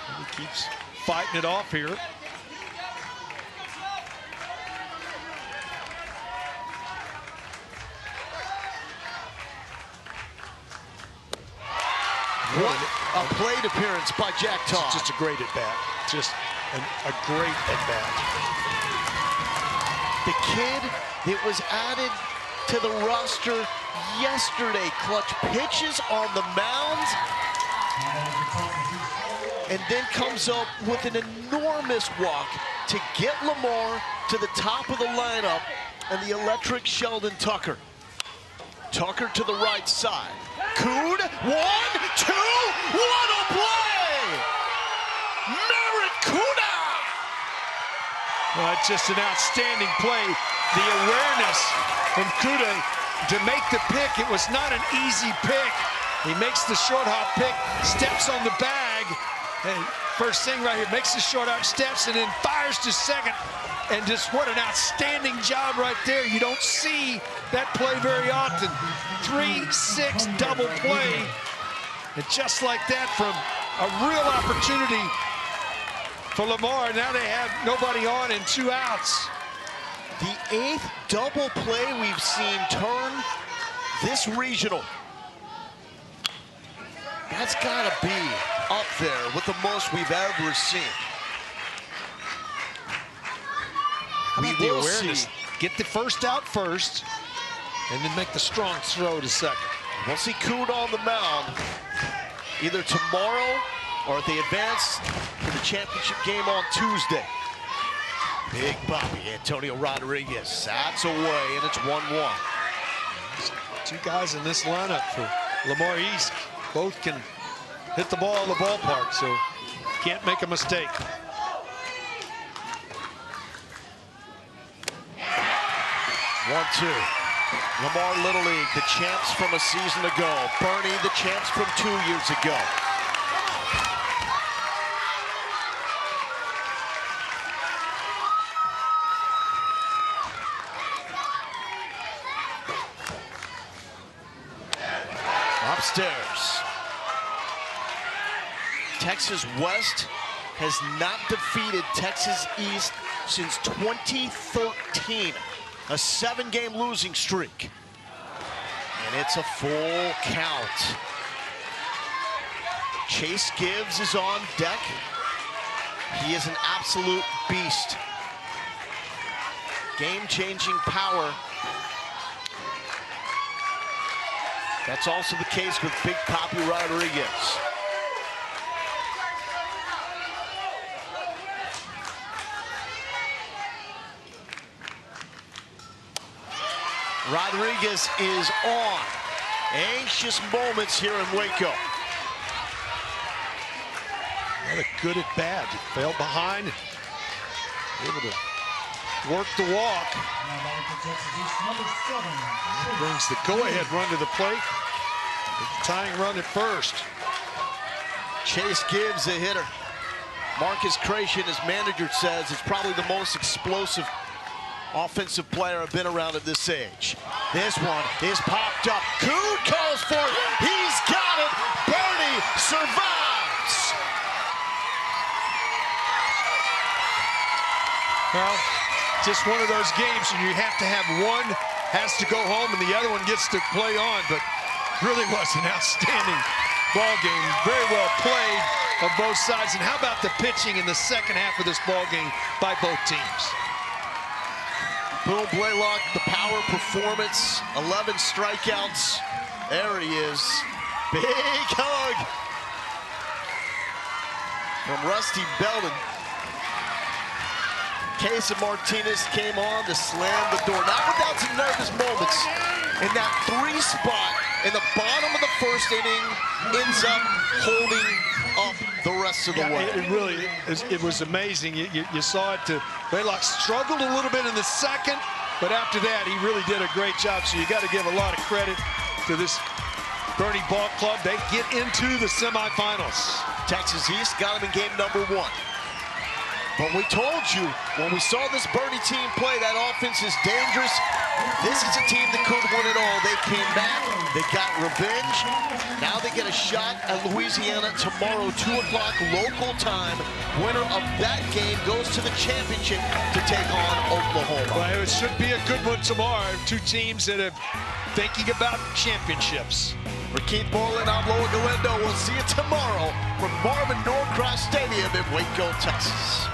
And he keeps fighting it off here. What a plate appearance by Jack Todd. Just a great at-bat. Just a great at-bat. The kid that was added to the roster yesterday. Clutch pitches on the mound. And then comes up with an enormous walk to get Lamar to the top of the lineup and the electric Sheldon Tucker. Tucker to the right side. Cood, 1, 2, what a play! Merritt Kuda! Well, it's just an outstanding play. The awareness from Kuda to make the pick. It was not an easy pick. He makes the short hop pick, steps on the bag, and first thing right here, makes the short hop, steps, and then fires to second. And just what an outstanding job right there. You don't see that play very often. 3-6 double play. And just like that, from a real opportunity for Lamar. Now they have nobody on and 2 outs. The 8th double play we've seen turn this regional. That's gotta be up there with the most we've ever seen. We the awareness. Get the first out first, and then make the strong throw to second. We'll see Coon on the mound either tomorrow or if they advance to the championship game on Tuesday. Big Bobby Antonio Rodriguez. That's away, and it's 1-1. 2 guys in this lineup for Lamar East. Both can hit the ball in the ballpark, so can't make a mistake. 1-2. Lamar Little League, the champs from a season ago. Boerne, the champs from 2 years ago. Upstairs. Texas West has not defeated Texas East since 2013. A 7-game losing streak. And it's a full count. Chase Gibbs is on deck. He is an absolute beast. Game-changing power. That's also the case with Big Papi Rodriguez. Rodriguez is on. Anxious moments here in Waco. What a good at bat. He fell behind. Able to work the walk. Brings the go-ahead run to the plate. The tying run at first. Chase Gibbs, a hitter. Marcus Creation, his manager, says it's probably the most explosive offensive player I've been around at this age. This one is popped up. Coon calls for it. He's got it. Boerne survives. Well, just one of those games where you have to have one has to go home and the other one gets to play on, but really was an outstanding ball game. Very well played of both sides. And how about the pitching in the second half of this ball game by both teams? Boom Blaylock, the power performance, 11 strikeouts. There he is. Big hug from Rusty Belden. Case of Martinez came on to slam the door, not without some nervous moments. In that 3 spot in the bottom of the first inning, ends up holding up the rest of the way. It really it was amazing. You saw it. Blaylock struggled a little bit in the second, but after that, he really did a great job. So you got to give a lot of credit to this Boerne ball club. They get into the semifinals. Texas East got them in game number 1. But we told you, when we saw this Boerne team play, that offense is dangerous. This is a team that could win it all. They came back, they got revenge. Now they get a shot at Louisiana tomorrow, 2 o'clock local time. Winner of that game goes to the championship to take on Oklahoma. Well, it should be a good one tomorrow. 2 teams that are thinking about championships. For Keith Moreland, I'm Loa Galindo. We'll see you tomorrow from Marvin Norcross Stadium in Waco, Texas.